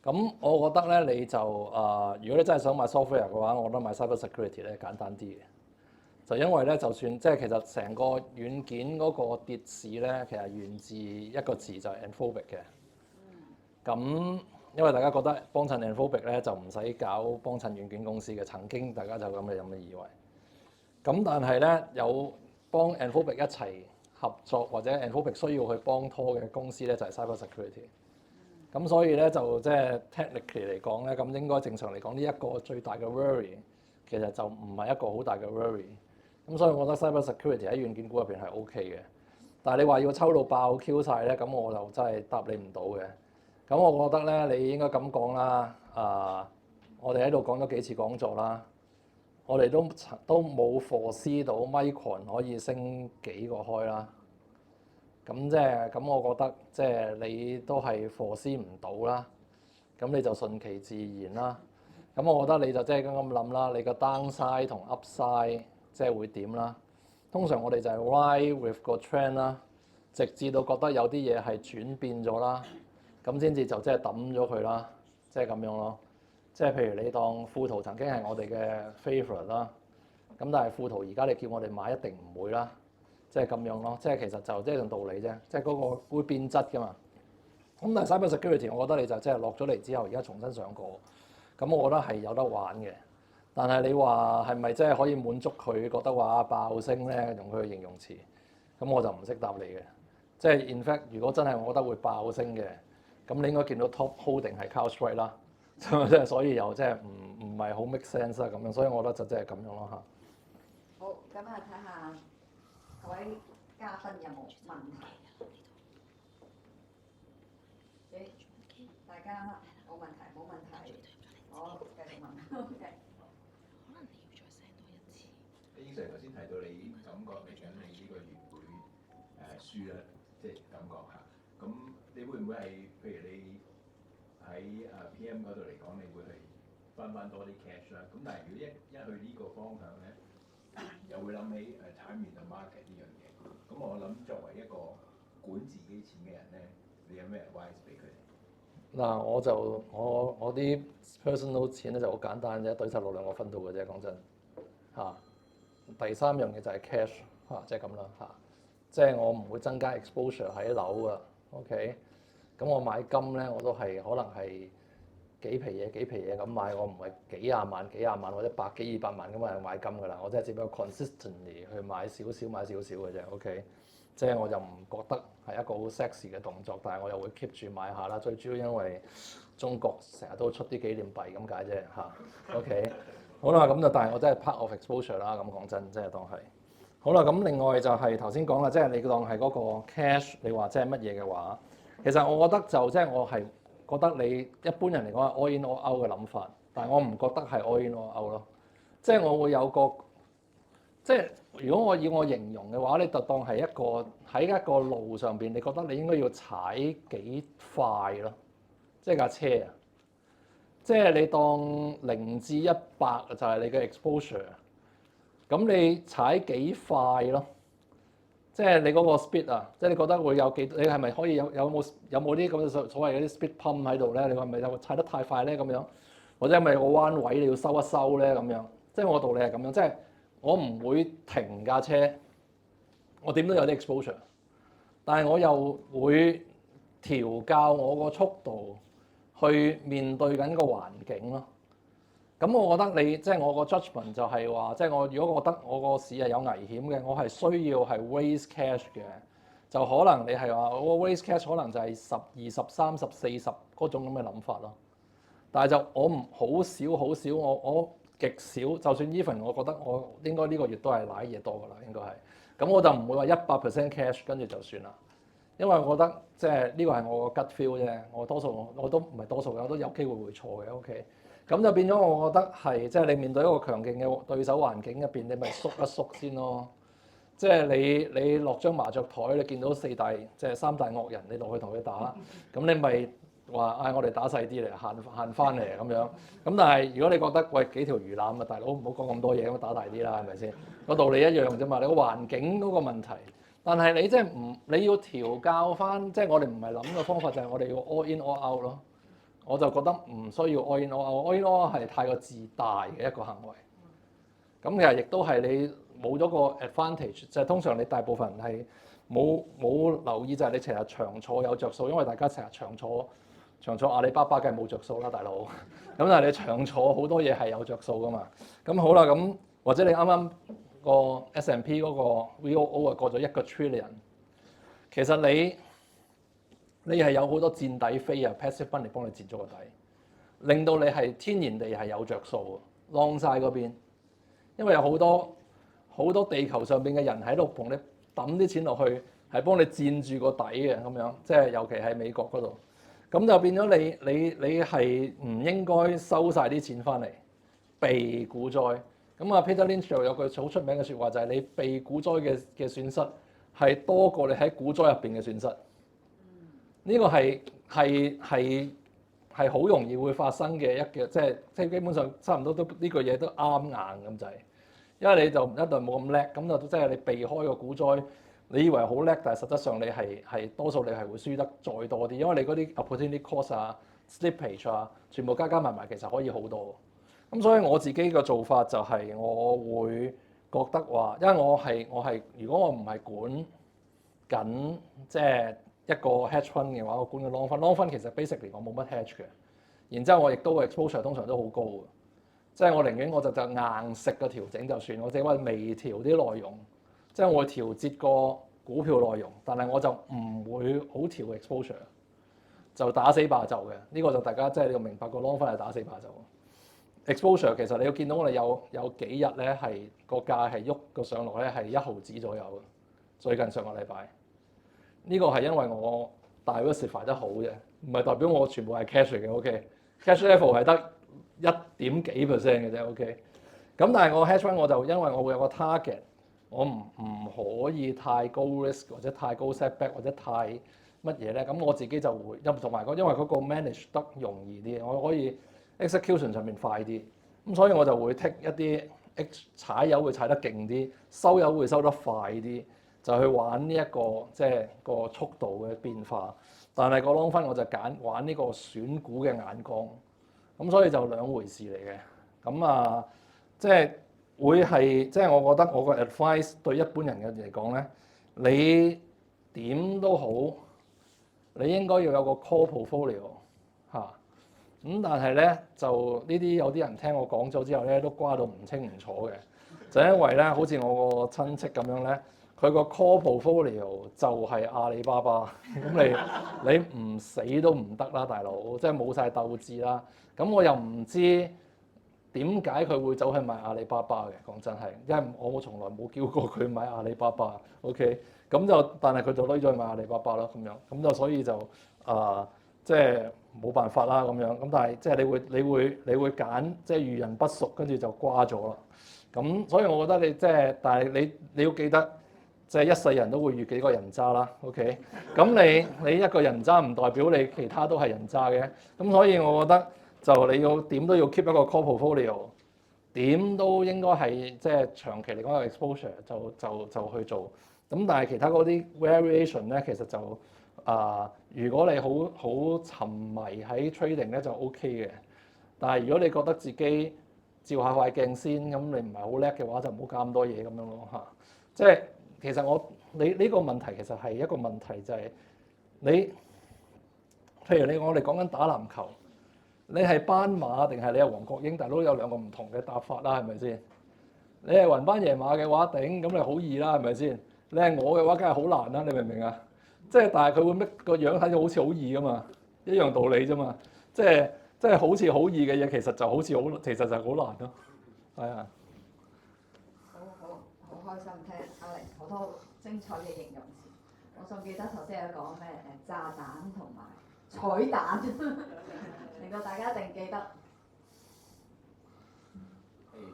咁我覺得咧，你就如果你真係想買 software 嘅話，我覺得買 cyber security 咧簡單啲嘅。就因為咧，就算即係其實成個軟件嗰個跌市咧，其實源自一個字就係 Anthropic 嘅。咁因為大家覺得幫襯 Anthropic 咧就唔使搞幫襯軟件公司嘅，曾經大家就咁嘅以為。咁但係咧有幫 Anthropic 一齊合作或者 Anthropic 需要去幫拖嘅公司咧，就係 cyber security。咁所以咧就即係 technically 嚟講咧，咁應該正常嚟講呢一個最大嘅 worry 其實就唔係一個好大嘅 worry。咁所以我覺得 cyber security 喺軟件股入邊係 OK 嘅。但係你話要抽到爆 Q 晒咧，咁我就真係答你唔到嘅。咁我覺得咧，你應該咁講啦。我哋喺度講咗幾次講座啦，我哋都冇 foresee 到 Micron 可以升幾個開啦。咁即係咁，我覺得即係你都係 foresee 唔到啦。咁你就順其自然啦。咁我覺得你就即係咁諗啦，你個 downside 同 upside 即係會點啦？通常我哋就係 ride with 個 trend 啦，直至到覺得有啲嘢係轉變咗啦，咁先至就即係抌咗佢啦，即係咁樣咯。即係譬如你當富途曾經係我哋嘅 favourite 啦，咁但係富途而家你叫我哋買一定唔會啦，即係咁樣咯。即係其實就即係種道理啫，即係嗰個會變質㗎嘛。咁但係 cyber security，我覺得你就即係落咗嚟之後，而家重新上過，咁我覺得係有得玩嘅。但係你話係咪真係可以滿足佢覺得話爆升咧？用佢嘅形容詞，咁我就唔識答你嘅。即係 in fact，如果真係我覺得會爆升嘅，咁你應該見到 top holding 係 CrowdStrike 啦，即係所以又即係唔係好 make sense 啦咁樣，所以我覺得就即係咁樣咯嚇。好，咁啊睇下各位嘉賓有冇問題？大家冇問題，冇問題，我繼續問。OK。可能你要再 send 多一次。英 Sir 頭先提到你感覺嚟緊你呢個月會輸啦，即係感覺嚇。咁你會唔會係譬如你喺PM 嗰度嚟講，你會係分翻多啲 cash 啦？咁但係如果一去呢個方向咧，又會諗起time in the market 呢樣嘢。咁我諗作為一個管自己錢嘅人咧，你有咩 advice 俾佢哋？嗱，我啲 personal 錢咧就好簡單啫，對晒落兩個分度嘅啫，講真嚇。第三樣嘢就係 cash 嚇，即係咁啦嚇。即係我唔會增加 exposure 喺樓啊。OK，咁我買金咧，我都係可能係幾皮嘢咁買，我唔係幾廿萬或者百幾200萬咁樣買金㗎啦。我真係只不過 consistently 去買少少嘅啫。OK。即係我就唔覺得係一個好 sexy 嘅動作，但係我又會 keep 住買下啦。最主要因為中國成日都出啲紀念幣咁解啫嚇。OK， 好啦，咁就但係我真係 part of exposure 啦。咁講真，即係當係好啦。咁另外就係頭先講啦，即係你當係嗰個 cash，你話即係乜嘢嘅話，其實我覺得就即係我係覺得你一般人嚟講係 all in all out 嘅諗法，但係我唔覺得係 all in all out 咯。即係我會有個即係。如果我要我形容嘅話，你就當係一個喺一個路上邊，你覺得你應該要踩幾快咯？即係架車啊！即係你當0至100就係你嘅 exposure，咁你踩幾快咯？即係你嗰個 speed 啊！即係你覺得會有幾？你係咪可以有冇啲咁嘅所謂嗰啲 speed pump 喺度咧？你係咪有踩得太快咧？咁樣或者係咪有個彎位你要收一收咧？咁樣即係我道理係咁樣，即係。我唔會停架車，我點都有啲 exposure，但係我又會調校我個速度去面對緊個環境咯。咁我覺得你即係我個 judgement 就係話，即係我如果覺得我個市係有危險嘅，我係需要係 raise cash 嘅，就可能你係話我 raise cash 可能就係10、20、30、40嗰種咁嘅諗法咯。但係就我唔好少，我極少，就算 even 我覺得我應該呢個月都係瀨嘢多㗎啦，應該係。咁我就唔會話100% cash 跟住就算啦，因為我覺得即係呢個係我個 gut feel 啫。我多數我都唔係多數嘅，我都有機會錯嘅。OK，咁就變咗我覺得係即係你面對一個強勁嘅對手環境入邊，你咪縮一縮先咯。即係你落張麻雀台，你見到3大惡人，你落去同佢打，咁你咪話嗌我哋打細啲嚟，限翻嚟咁樣。咁但係如果你覺得喂幾條魚腩啊，大佬唔好講咁多嘢，咁打大啲啦，係咪先？個道理一樣啫嘛。你個環境嗰個問題，但係你即係你要調教翻，即係我哋唔係諗嘅方法就係我哋要 all in all out 咯。我就覺得唔需要 all in all out，all in all out 係太過自大嘅一個行為。咁其實亦都係你冇咗個 advantage，就係通常你大部分人係冇留意，就係你成日長坐有着數，因為大家成日長坐阿里巴巴梗係冇着數啦，大佬。咁但係你長坐好多嘢係有着數噶嘛。咁好啦，咁或者你啱啱個 S&P 嗰個 VOO 啊過咗1個 trillion， 其實你係有好多墊底飛啊 passive fund 嚟幫你墊咗個底，令到你係天然地係有着數 long side 嗰邊，因為有好多地球上邊嘅人喺度同你抌啲錢落去，係幫你墊住個底嘅咁樣，即係尤其喺美國嗰度。咁就變咗你係唔應該收晒啲錢翻嚟避股災。咁啊 Peter Lynch 就有句好出名嘅説話，就係你避股災嘅損失係多過你喺股災入邊嘅損失。呢個係好容易會發生嘅即係基本上差唔多都呢句嘢都啱硬咁滯。因為你就一定冇咁叻，咁就即係你避開個股災，你以為好叻，但係實質上你係多數你係會輸得再多啲，因為你嗰啲 opportunity cost 啊、slippage 啊，全部加加埋埋其實可以好多。咁所以我自己嘅做法就係我會覺得話，因為我係如果我唔係管緊即係一個 hedge fund 嘅話，我管嘅 long fund，long fund 其實 basically 我冇乜 hedge 嘅，然之後我亦都 exposure 通常都好高嘅，即係我寧願我就硬食個調整就算，我只係話微調啲內容，即係我會調節個股票內容，但係我就唔會好調 exposure， 就打死霸就嘅。呢個就大家即係你要明白個 long fund 係打死霸就。exposure 其實你要見到我哋有幾日咧係個價係喐個上落咧係1毫子左右嘅，最近上個禮拜。呢個係因為我 diversify 得好啫，唔係代表我全部係 cash 嚟嘅。OK，cash level 係得1點幾%嘅啫。OK，咁但係我 hedge fund 我就因為我會有個 target， 我唔可以太高 risk 或者太高 setback 或者太乜嘢咧，咁我自己就會同埋因為嗰個 manage 得容易啲，我可以 execution 上面快啲，咁所以我就會 take 一啲踩油會踩得勁啲，收油會收得快啲。就去玩呢一個即係個速度嘅變化，但係個 long fund 我就玩呢個選股嘅眼光，咁所以就兩回事嚟嘅。咁即係會係即係我覺得我個 advice 對一般人嘅嚟講咧，你點都好，你應該要有個 core portfolio 嚇。咁但係咧就呢啲有啲人聽我講咗之後咧都瓜到唔清唔楚嘅，就因為咧好似我個親戚咁樣咧。佢個 core portfolio 就係阿里巴巴，咁你唔死都唔得啦，大佬，即係冇晒鬥志啦。咁我又唔知點解佢會走去買阿里巴巴嘅，講真係，因為我從來冇叫過佢買阿里巴巴。OK，咁就但係佢就攞咗去買阿里巴巴啦，咁樣，咁就所以就即係冇辦法啦咁樣。咁但係即係你會揀即係遇人不淑，跟住就瓜咗啦。咁所以我覺得你即係，但係你要記得。即係一世人都會遇幾個人渣啦，OK？咁你一個人渣唔代表你其他都係人渣嘅，咁所以我覺得就你要點都要 keep 一個 core portfolio， 點都應該係即係長期嚟講有 exposure 就去做。咁但係其他嗰啲 variation 咧，其實就如果你好沉迷喺 trading 咧就 OK 嘅，但係如果你覺得自己照下塊鏡先，咁你唔係好叻嘅話，就唔好搞咁多嘢咁樣咯嚇，即係。其實你呢個問題其實係一個問題，就係譬如我哋講緊打籃球，你係斑馬定係你係黃國英，大佬有兩個唔同嘅答法啦，係咪先？你係雲班野馬嘅話，頂咁你好易啦，係咪先？你係我嘅話，梗係好難啦，你明唔明啊？即係但係佢會咩個樣睇到好似好易噶嘛，一樣道理啫嘛。即係好似好易嘅嘢，其實就好似其實就係好難咯，係啊。好開心聽 Alex 好多精彩嘅形容詞，我仲記得頭先有講咩炸彈同埋彩蛋，令到大家一定記得。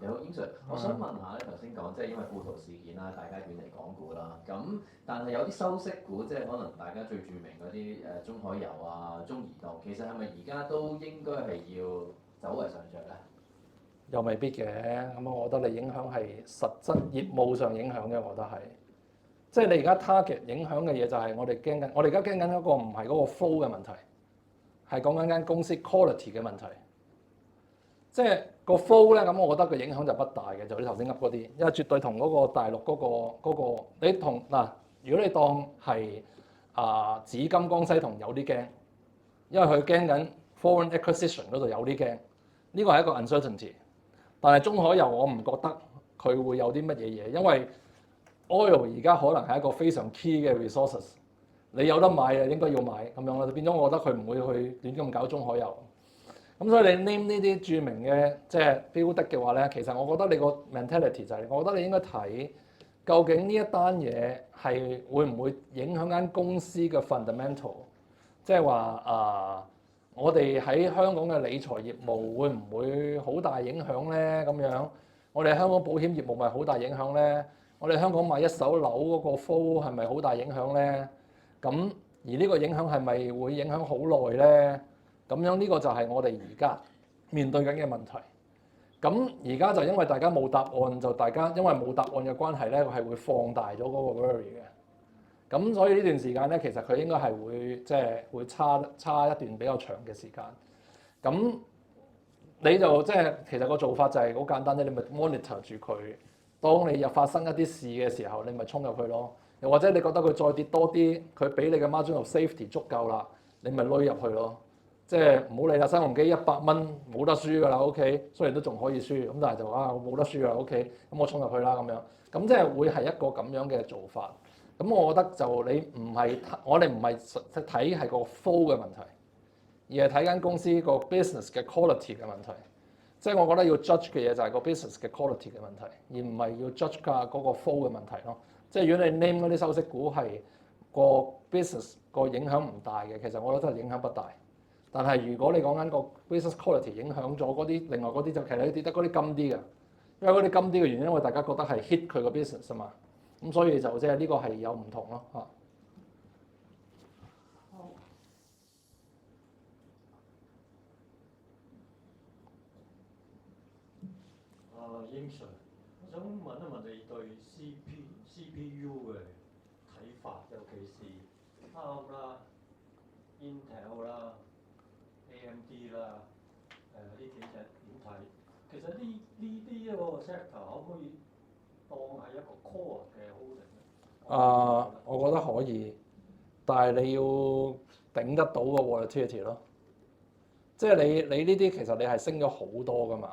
你好，英 Sir，我想問下咧，頭先講即係因為富途事件啦，大家遠離港股啦，咁但係有啲收息股，即係可能大家最著名嗰啲中海油啊、中移動，其實係咪而家都應該係要走為上着咧？又未必嘅，咁我覺得你影響係實質業務上影響嘅，我覺得係，即係你而家 target 影響嘅嘢就係我哋驚緊，我哋而家驚緊嗰個唔係嗰個 flow 嘅問題，係講緊間公司 quality 嘅問題。即係個 flow 咧，咁我覺得個影響就不大嘅，就你頭先噏嗰啲，因為絕對同嗰個大陸嗰個你同嗱，如果你當係紫金江西銅有啲驚，因為佢驚緊 foreign acquisition 嗰度有啲驚，呢個係一個 uncertainty。但係中海油我唔覺得佢會有啲乜嘢嘢，因為 oil 而家可能係一個非常 key 嘅 resources， 你有得買啊應該要買咁樣啦，變咗我覺得佢唔會去亂咁搞中海油。咁所以你 name 呢啲著名嘅即係標的嘅話咧，其實我覺得你個 mentality 就係，我覺得你應該睇究竟呢一單嘢係會唔會影響間公司嘅 fundamental， 即係話我哋喺香港嘅理財業務會唔會好大影響咧？咁樣，我哋香港保險業務咪好大影響咧？我哋香港買一手樓嗰個 flow 係咪好大影響咧？咁而呢個影響係咪會影響好耐咧？咁樣呢個就係我哋而家面對緊嘅問題。咁而家就因為大家冇答案，就大家因為冇答案嘅關係咧，係會放大咗嗰個 worry 嘅。咁所以呢段時間咧，其實佢應該係會即係會差一段比較長嘅時間。咁你就即係其實個做法就係好簡單啫，你咪 monitor 住佢。當你又發生一啲事嘅時候，你咪衝入去咯。又或者你覺得佢再跌多啲，佢俾你嘅 margin of safety 足夠啦，你咪攆入去咯。即係唔好理啦，新鴻基100蚊冇得輸㗎啦，OK。雖然都仲可以輸，咁但係就我冇得輸啦，OK。咁我衝入去啦咁樣。咁即係會係一個咁樣嘅做法。咁我覺得就你唔係我哋唔係睇係個 flow 嘅問題，而係睇緊公司個 business 嘅 quality 嘅問題。即係我覺得要 judge 嘅嘢就係個 business 嘅 quality 嘅問題，而唔係要 judge 嗰個 flow 嘅問題咯。即係如果你 name 嗰啲收息股係個 business 個影響唔大嘅，其實我覺得真係影響不大。但係如果你講緊個 business quality 影響咗嗰啲，另外嗰啲就其實你跌得嗰啲金啲嘅，因為嗰啲金啲嘅原因，因為大家覺得係 hit 佢個 business 啊嘛，咁所以就即係呢個係有唔同咯嚇。英 Sir，我想問一問你對 CPU 嘅睇法，尤其是 ARM 啦、Intel 啦、AMD 啦，呢幾隻點睇？其實呢啲一個 sector 可唔可以當係一個 core 嘅 holding 咧？我覺得可以，但係你要頂得到個 volatility 咯。即係你呢啲其實你係升咗好多噶嘛。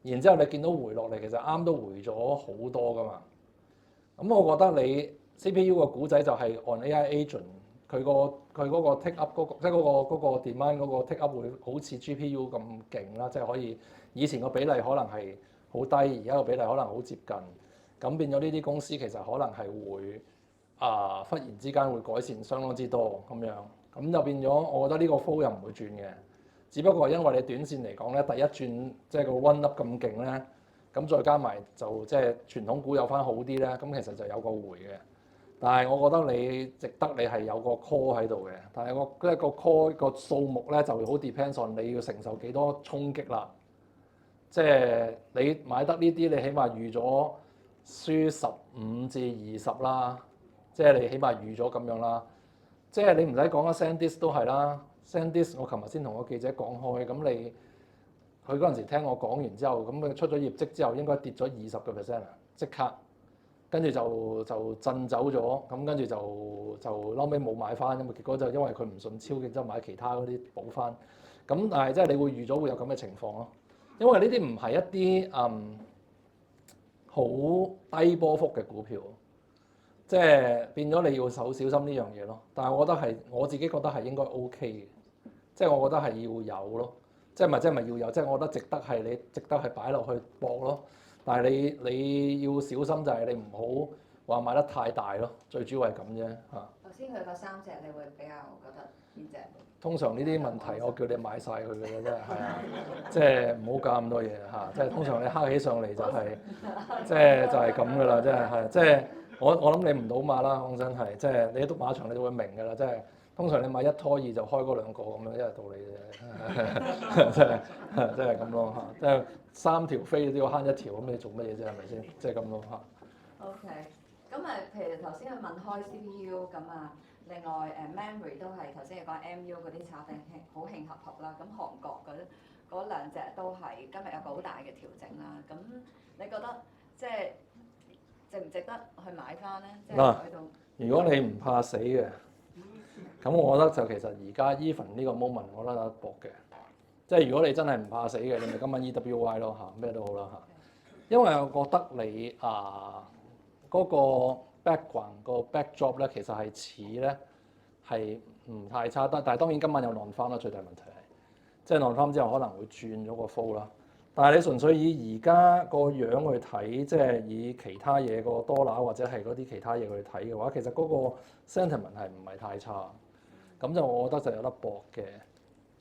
然之後你見到回落嚟，其實啱都回咗好多噶嘛。咁我覺得你 CPU 個股仔就係 on AI agent，佢嗰個 take up 即係嗰個 demand 嗰個 take up 會好似 GPU 咁勁啦，即係可以以前個比例可能係好低，而家個比例可能好接近。咁變咗呢啲公司其實可能係會忽然之間會改善相當之多咁樣。咁就變咗，我覺得呢個 flow 又唔會轉嘅。只不過因為你短線嚟講咧，第一轉即係個 run up 咁勁咧，咁再加埋就即係傳統股有翻好啲咧，咁其實就有個回嘅。但係我覺得你值得你係有個 call 喺度嘅，但係個 call 個數目咧就好 depends on 你要承受幾多衝擊啦。即係你買得呢啲，你起碼預咗輸15至20啦，即係你起碼預咗咁樣啦。即係你唔使講啊 ，SanDisk 都係啦。SanDisk 我琴日先同個記者講開，咁佢嗰陣時聽我講完之後，咁佢出咗業績之後應該跌咗20%啊，即刻，跟住就震走咗，咁跟住就後尾冇買翻，咁啊結果就因為佢唔順超，然之後買其他嗰啲補翻，咁但係即係你會預咗會有咁嘅情況咯，因為呢啲唔係一啲好低波幅嘅股票。即係變咗你要小心呢樣嘢咯，但係我覺得我自己覺得係應該 OK 嘅，即係我覺得係要有咯，即係咪要有？即係我覺得你值得係擺落去搏咯，但係你要小心就係你唔好話買得太大咯，最主要係咁啫嚇。頭先佢嗰3隻，你會比較覺得邊隻？通常呢啲問題我叫你買晒佢嘅啫，真係係啊，即係唔好搞咁多嘢嚇，即係通常你黑起上嚟就係即係就係咁噶啦，即係即係。我諗你唔賭馬啦，講真係，即係你一賭馬場你就會明㗎啦，即係通常你買1拖2就開嗰2個咁樣，一係道理啫，即係咁咯嚇，即係3條飛都要慳1條，咁你做乜嘢啫？係咪先？即係咁咯嚇。OK，咁譬如頭先佢問開 CPU 咁啊，另外memory 都係頭先你講 MU 嗰啲炒定好興合合啦，咁韓國嗰2隻都係今日有個好大嘅調整啦，咁你覺得即係？值唔值得去買翻咧？即係喺度。如果你唔怕死嘅，咁我覺得就其實而家 even 呢個 moment 我覺得有得搏嘅。即係如果你真係唔怕死嘅，你咪今晚 EWY 咯嚇，咩都好啦嚇。因為我覺得你嗰個 background 個 backdrop 咧，其實係似咧係唔太差得，但係當然今晚有 non-farm 啦，最大問題係即係 non-farm 之後可能會轉咗個 flow 啦。但係你純粹以而家個樣去睇，即係以其他嘢個多拿或者係嗰啲其他嘢去睇嘅話，其實嗰個 sentiment 係唔係太差，咁就我覺得就有得搏嘅。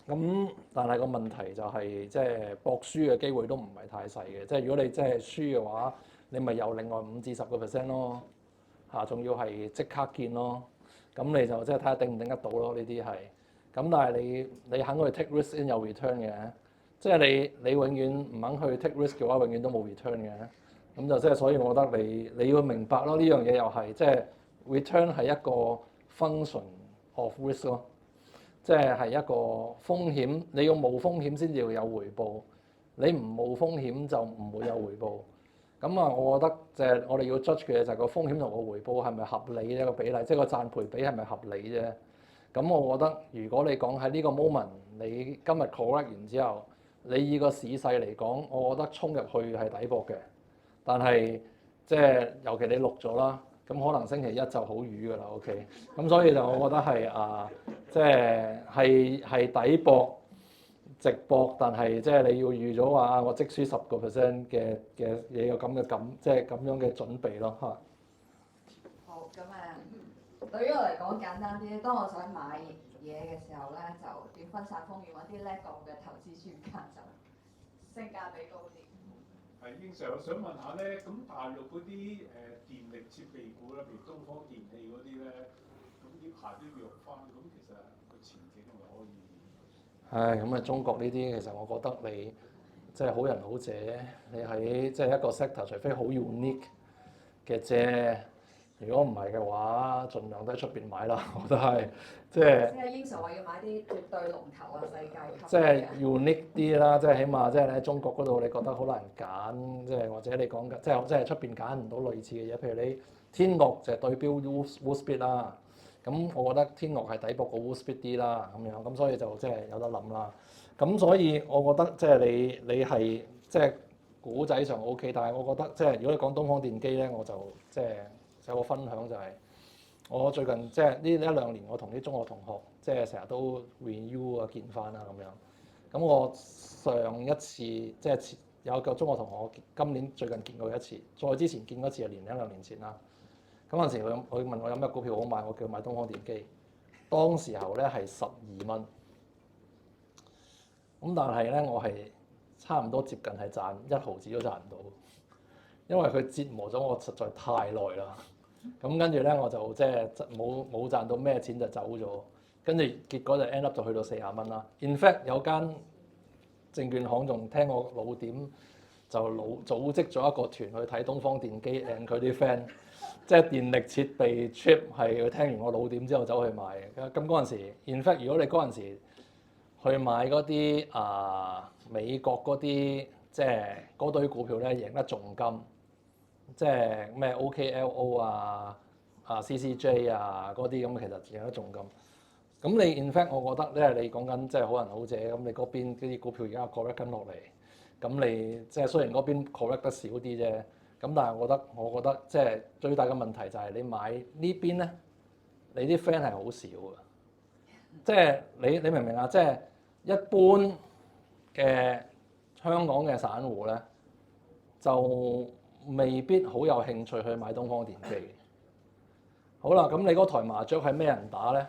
咁但係個問題就係即係搏輸嘅機會都唔係太細嘅，即係如果你真係輸嘅話，你咪有另外5至10% 咯，仲要係即刻見咯，咁你就即係睇下頂唔頂得到咯，呢啲係。咁但係你肯去 take risk in 有 return 嘅，即係你永遠唔肯去 take risk 嘅話，永遠都冇 return 嘅。咁就即係所以，我覺得你要明白咯，呢樣嘢又係即係 return 係一個 function of risk 咯，即係一個風險，你要冒風險先至要有回報，你唔冒風險就唔會有回報。咁啊，我覺得即係我哋要 judge 嘅就係個風險同個回報係咪合理呢個比例，即係個賺賠比係咪合理啫？咁我覺得如果你講喺呢個 moment，你今日 correct 完之後，你以個市勢嚟講，我覺得衝入去係抵博嘅。但係即係尤其你錄咗啦，咁可能星期一就好瘀㗎啦。OK，咁所以就我覺得係即係抵博直博，但係即係你要預咗話我即輸10% 嘅嘢有咁嘅即係咁樣嘅準備咯嚇。好，咁對於我嚟講簡單啲，當我想買嘢嘅時候咧，就點分散風險，揾啲叻過嘅投資專家就性價比高啲。係應 Sir，我想問下咧，咁大陸嗰啲電力設備股咧，譬如東方電器嗰啲咧，咁呢排都弱翻，咁其實個前景係咪可以？唉，咁中國呢啲其實我覺得你即係好人好姐，你喺即係一個 sector，除非好 unique 嘅啫。如果唔係嘅話，盡量都喺出邊買啦。我都係即係英 Sir 話要買啲絕對龍頭啊，世界級。即係 unique 啲啦，即係起碼即係你喺中國嗰度，你覺得好難揀，即係或者你講緊即係出邊揀唔到類似嘅嘢，譬如你天樂就係對標 Wolfspeed 啦。咁我覺得天樂係抵博過 Wolfspeed 啲啦，咁樣咁所以就即係有得諗啦。咁所以我覺得即係你係即係股仔上 OK，但係我覺得即係如果你講東方電機咧，我就即係有個分享就係我最近即係呢1-2年，我同啲中學同學即係成日都 renew 啊見翻啦咁樣。咁我上一次即係有個中學同學，我今年最近見過一次，再之前見嗰次係1-2年前啦。咁嗰陣時佢問我有咩股票好買，我叫佢買東方電機。當時候咧係12蚊，咁但係咧我係差唔多接近係賺1毫子都賺唔到，因為佢折磨咗我實在太耐啦。咁跟住咧我就即係冇賺到咩錢就走咗，跟住結果就 end up 就去到40蚊啦。In fact 有間證券行仲聽我老點就組織咗一個團去睇東方電機 and 佢啲 friend。即係電力設備 trip 係佢聽完我老點之後走去買嘅。咁嗰陣時 in fact 如果你嗰陣時去買嗰啲美國嗰啲即係嗰堆股票咧，贏得重金，即係咩 OKLO CCJ 嗰啲咁，其實贏得重金。咁你 in fact 我覺得咧，你講緊即係好人好姐咁，你嗰邊啲股票而家 correct 緊落嚟，咁你即係雖然嗰邊 correct 得少啲啫。咁但係我覺得即係最大嘅問題就係你買呢邊咧，你啲 friend 係好少嘅，即係你明唔明啊？即係一般嘅香港嘅散戶咧，就未必好有興趣去買東方電機。好啦，咁你嗰台麻雀係咩人打咧？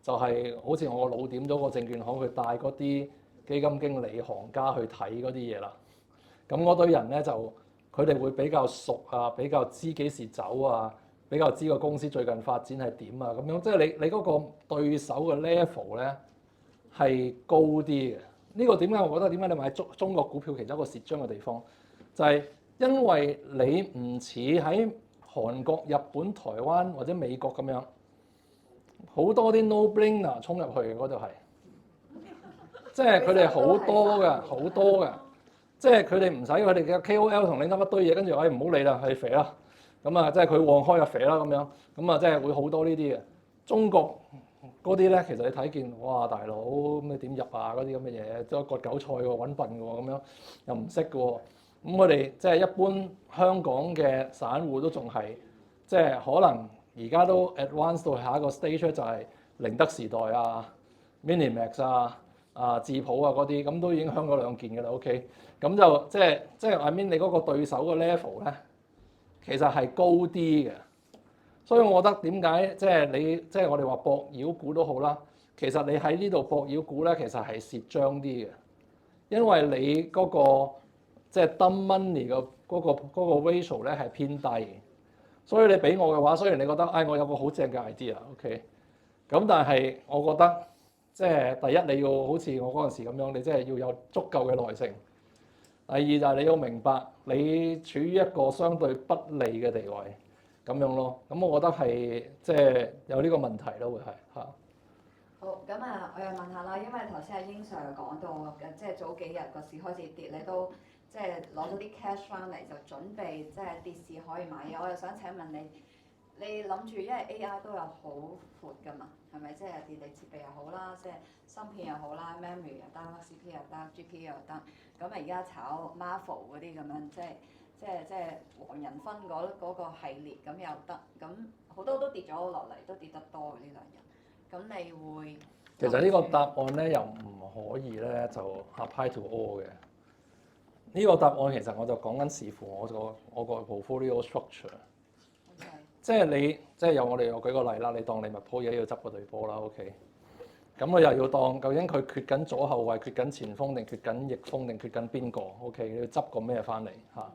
就係好似我老點咗個證券行，佢帶嗰啲基金經理行家去睇嗰啲嘢啦。咁嗰堆人咧就〜佢哋會比較熟啊，比較知幾時走啊，比較知個公司最近發展係點啊，咁樣即係你嗰個對手嘅 level 咧係高啲嘅。呢個點解我覺得點解你買中國股票其中一個蝕章嘅地方，就係因為你唔似喺韓國、日本、台灣或者美國咁樣，好多啲 no-brainer 衝入去嘅嗰度係，即係佢哋好多㗎，好多㗎。即係佢哋唔使佢哋嘅 KOL 同你噏一堆嘢，跟住唔好理啦，係肥啦。咁啊，即係佢旺開就肥啦咁樣。咁啊，即係會好多呢啲嘅。中國嗰啲咧，其實你睇見，哇大佬咁你點入啊？嗰啲咁嘅嘢，即係割韭菜喎，揾笨嘅喎，咁樣又唔識嘅喎。咁我哋即係一般香港嘅散戶都仲係，即係可能而家都 advance 到下一個 stage 就係寧德時代啊、Minimax 智普嗰啲，咁都已經香港2件嘅啦。OK。咁就即係 I mean 你嗰個對手嘅 level 咧，其實係高啲嘅，所以我覺得點解即係你即係我哋話博妖股都好啦，其實你喺呢度博妖股咧，其實係蝕章啲嘅，因為你嗰個即係 dumb money 嗰個 ratio 咧係偏低。所以你俾我嘅話，雖然你覺得我有個好正嘅 idea，OK，咁但係我覺得即係第一你要好似我嗰陣時咁樣，你即係要有足夠嘅耐性。第二就係你要明白你處於一個相對不利嘅地位咁樣咯。咁我覺得係即係有呢個問題咯，會係嚇。好，咁啊，我又問下啦，因為頭先阿英 Sir 講到即係早幾日個市開始跌，你都即係攞咗啲 cash 翻嚟，就準備即係跌市可以買嘢。我又想請問你，你諗住因為 AI 都有好闊㗎嘛，係咪？即係電力設備又好啦，即係芯片又好啦 ，memory 又得 ，CPU 又得，GPU 又得。咁啊而家炒 Marvel 嗰啲咁樣，即係黃仁勳嗰個系列咁又得，咁好多都跌咗落嚟，都跌得多呢兩日。咁你會其實呢個答案咧又唔可以咧就 apply to all 嘅。呢個答案其實我就講緊視乎我個 portfolio structure。Okay. 即係你即係我哋又舉個例啦，你當利物浦而家要執嗰隊波啦 ，OK。咁我又要當究竟佢缺緊左後衛、缺緊前鋒定缺緊翼鋒定缺緊邊個 ？OK，你要執個咩翻嚟嚇？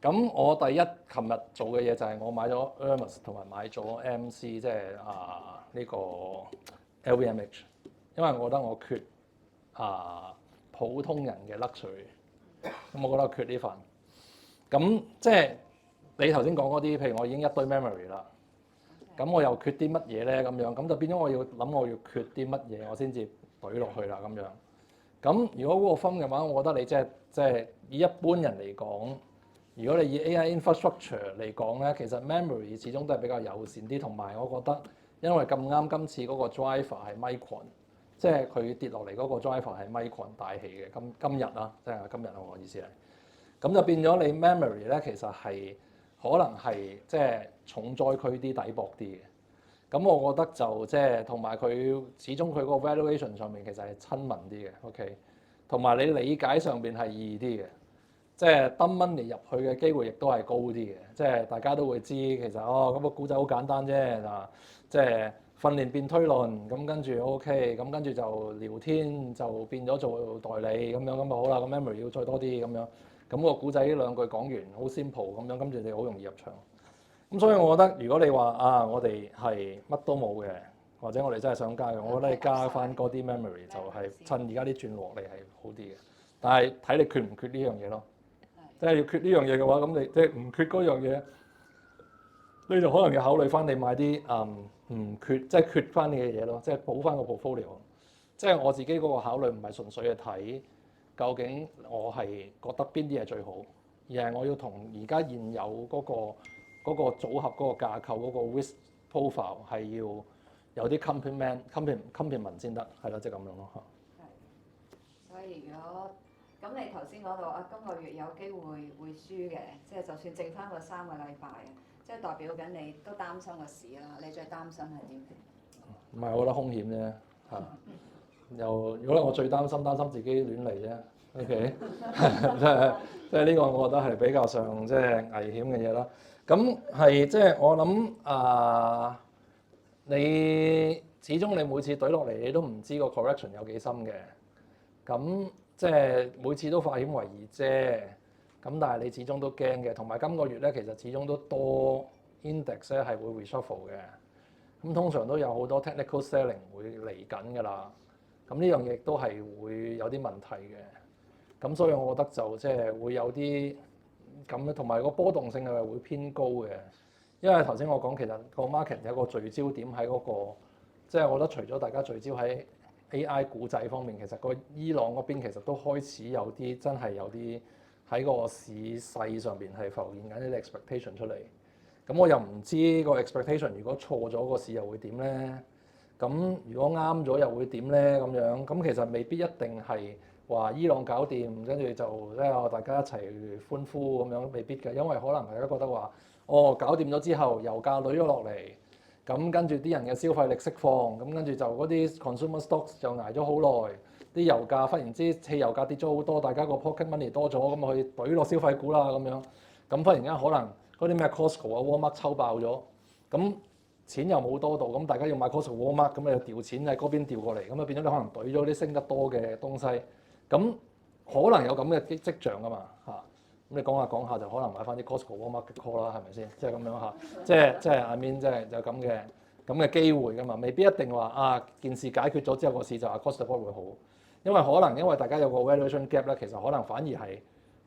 咁我第一琴日做嘅嘢就係我買咗 Hermes 同埋買咗 MC，即係呢個 LVMH， 因為我覺得我缺普通人嘅 luxury， 咁我覺得我缺呢份。咁即係你頭先講嗰啲，譬如我已經一堆 memory 啦，咁我又缺啲乜嘢咧？咁樣咁就變咗我要諗我要缺啲乜嘢，我先至懟落去啦咁樣。咁如果嗰個分嘅話，我覺得你即係以一般人嚟講。如果你以 AI infrastructure 嚟講咧，其實 memory 始終都係比較友善啲，同埋我覺得因為咁啱今次嗰個 driver 係 Micron， 即係佢跌落嚟嗰個 driver 係 Micron 帶起嘅。今日啦，即係今日我意思係，咁就變咗你 memory 咧，其實係可能係即係重災區啲、底薄啲嘅。咁我覺得就即係同埋佢始終佢嗰個 valuation 上面其實係親民啲嘅 ，OK， 同埋你理解上邊係易啲嘅。即係 dump money 入去嘅機會亦都係高啲嘅，即係大家都會知其實咁個故仔好簡單啫嗱，即係訓練變推論，咁跟住 OK，咁跟住就聊天就變咗做代理咁樣，咁就好啦，咁 memory 要再多啲咁樣，咁個故仔呢兩句講完好 simple 咁樣，跟住你好容易入場。咁所以我覺得如果你話我哋係乜都冇嘅，或者我哋真係想加嘅，我覺得你加翻嗰啲 memory 就係趁而家啲轉落嚟係好啲嘅，但係睇你缺唔缺呢樣嘢咯。即係要缺呢樣嘢嘅話，咁你即係唔缺嗰樣嘢，你就可能要考慮翻你買啲唔缺，即係缺翻嘅嘢咯，即係補翻個 portfolio。即係我自己嗰個考慮唔係純粹去睇究竟我係覺得邊啲係最好，而係我要同而家現有嗰個組合嗰個架構嗰個 risk profile 係要有啲 complement 先得，係咯，即係咁樣咯嚇。係，所以如果咁你頭先講到今個月有機會輸嘅，即係就算剩翻個3個禮拜，即係代表緊你都擔心個市啦。你最擔心係點？唔係，我覺得風險啫嚇。又如果我最擔心自己亂嚟啫。OK， 即係呢個我覺得係比較上即係危險嘅嘢啦。咁係即係我諗你始終你每次懟落嚟，你都唔知個 correction 有幾深嘅。咁即係每次都化險為夷啫，咁但係你始終都驚嘅，同埋今個月咧其實始終都多 index 咧係會 reshuffle 嘅，咁通常都有好多 technical selling 會嚟緊㗎啦，咁呢樣嘢亦都係會有啲問題嘅，咁所以我覺得就即係會有啲咁咧，同埋個波動性係會偏高嘅，因為頭先我講其實個 market 有個聚焦點喺嗰個，即係我覺得除咗大家聚焦喺AI 股仔方面，其實個伊朗嗰邊其實都開始有啲真係有啲喺個市勢上邊係浮現緊啲 expectation 出嚟。咁我又唔知個 expectation 如果錯咗個市又會點咧？咁如果啱咗又會點咧？咁樣咁其實未必一定係話伊朗搞掂，跟住就大家一齊歡呼咁樣，未必嘅，因為可能大家覺得話搞掂咗之後油價累咗落嚟。咁跟住啲人嘅消費力釋放，咁跟住就嗰啲 consumer stocks 就捱咗好耐，啲油價忽然之汽油價跌咗好多，大家個 pocket money 多咗，咁去懟落消費股啦咁樣，咁忽然間可能嗰啲咩 Costco 啊、Walmart 抽爆咗，咁錢又冇多到，咁大家要買 Costco、Walmart，咁你就調錢喺嗰邊調過嚟，咁啊變咗你可能懟咗啲升得多嘅東西，咁可能有咁嘅跡象噶嘛嚇。咁你講下講下就可能買翻啲 Costco、Walmart 嘅 call 啦，係咪先？即係咁樣嚇，即係 I mean 即係有咁嘅機會噶嘛，未必一定話啊件事解決咗之後個市就 across the board會好，因為可能因為大家有個 valuation gap 咧，其實可能反而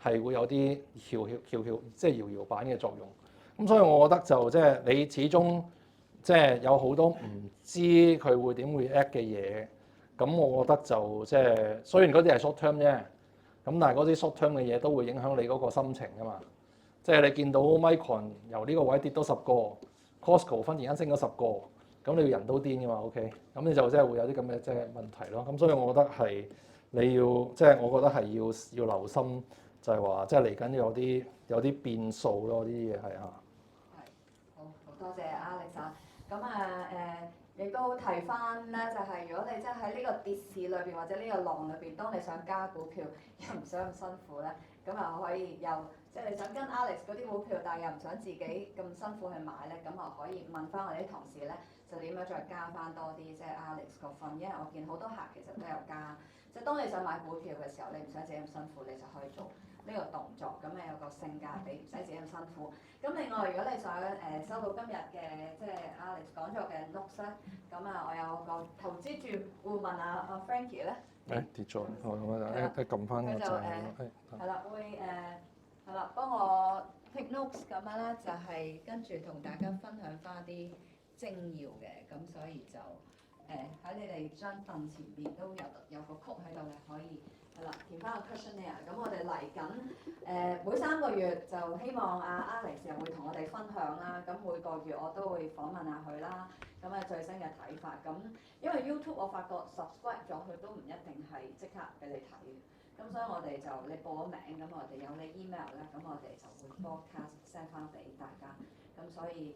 係會有啲即係搖搖板嘅作用。咁所以我覺得就即係你始終即係有好多唔知佢會點 react 嘅嘢，咁我覺得就即係雖然嗰啲係 short term 啫。咁但係嗰啲 short term 嘅嘢都會影響你嗰個心情㗎嘛，即係你見到 Micron 由呢個位跌到10個 ，Costco 忽然間升咗10個，咁你要人都癲㗎嘛 ，OK，咁你就即係會有啲咁嘅即係問題咯。咁所以我覺得係你要即係我覺得係要留心，就係話即係嚟緊有啲變數咯，啲嘢係啊。係，好多謝 Alex 啊，咁亦都提翻咧，就係如果你真係喺呢個跌市裏邊或者呢個浪裏邊，當你想加股票又唔想咁辛苦咧，咁啊可以又即係你想跟 Alex 嗰啲股票，但係又唔想自己咁辛苦去買咧，咁啊可以問翻我哋啲同事咧，就點樣再加翻多啲即係 Alex 個份，因為我見好多客其實都有加，即係當你想買股票嘅時候，你唔想自己咁辛苦，你就可以做呢個動作，咁有個性價比，唔使自己咁辛苦。咁另外，如果你想收到今日嘅即係 Alex 講座嘅 notes 咧，咁我有個投資顧問阿 Frankie 咧，跌咗，我撳翻個掣。係啦，會係啦，幫我 take notes 咁樣咧，就係跟住同大家分享翻啲精要嘅，咁所以就喺你哋張凳前面都有個曲喺度嘅，可以。係啦，填翻個 questionnaire。咁我哋嚟緊每3個月就希望阿 Alex 又會同我哋分享啦。咁每個月我都會訪問下佢啦。咁最新嘅睇法。咁因為 YouTube 我發覺 subscribe 咗佢都唔一定係即刻俾你睇。咁所以我哋就你報咗名，咁我哋有你 email 咧，咁我哋就會 broadcast send 翻俾大家。咁所以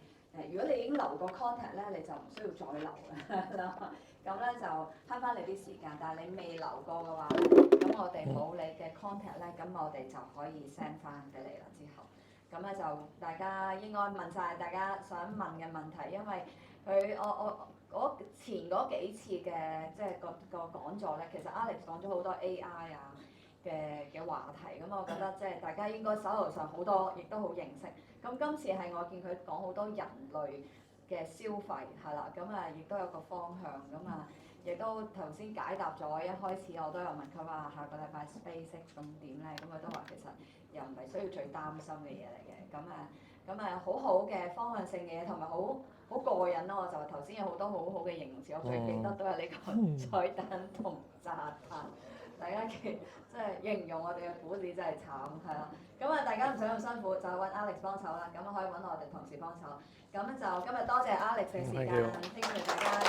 如果你已經留過 contact 咧，你就唔需要再留啦。咁咧就慳翻你啲時間，但係你未留過嘅話咧，咁我哋冇你嘅 contact 咧，咁我哋就可以 send 翻俾你啦。之後，咁咧就大家應該問晒大家想問嘅問題，因為我前嗰幾次嘅即係個講座咧，其實 Alex 講咗好多 AI 嘅話題，咁我覺得即係大家應該手頭上好多，亦都好認識。咁今次係我見佢講好多人類嘅消費係啦，咁亦都有個方向，咁亦都頭先解答咗。一開始我都有問佢話下個禮拜 SpaceX 咁點咧，咁佢都話其實又唔係需要最擔心嘅嘢嚟嘅，咁好好嘅方向性嘅嘢，同埋好過癮咯。我就頭先有好多好好嘅形容詞，我最記得都係呢個彩蛋同炸彈。大家即係形容我哋嘅股市真係慘係啦。咁大家唔想咁辛苦，就揾 Alex 幫手啦。咁可以揾我哋同事幫手。咁就今日多謝 Alex 嘅時間，謝謝大家。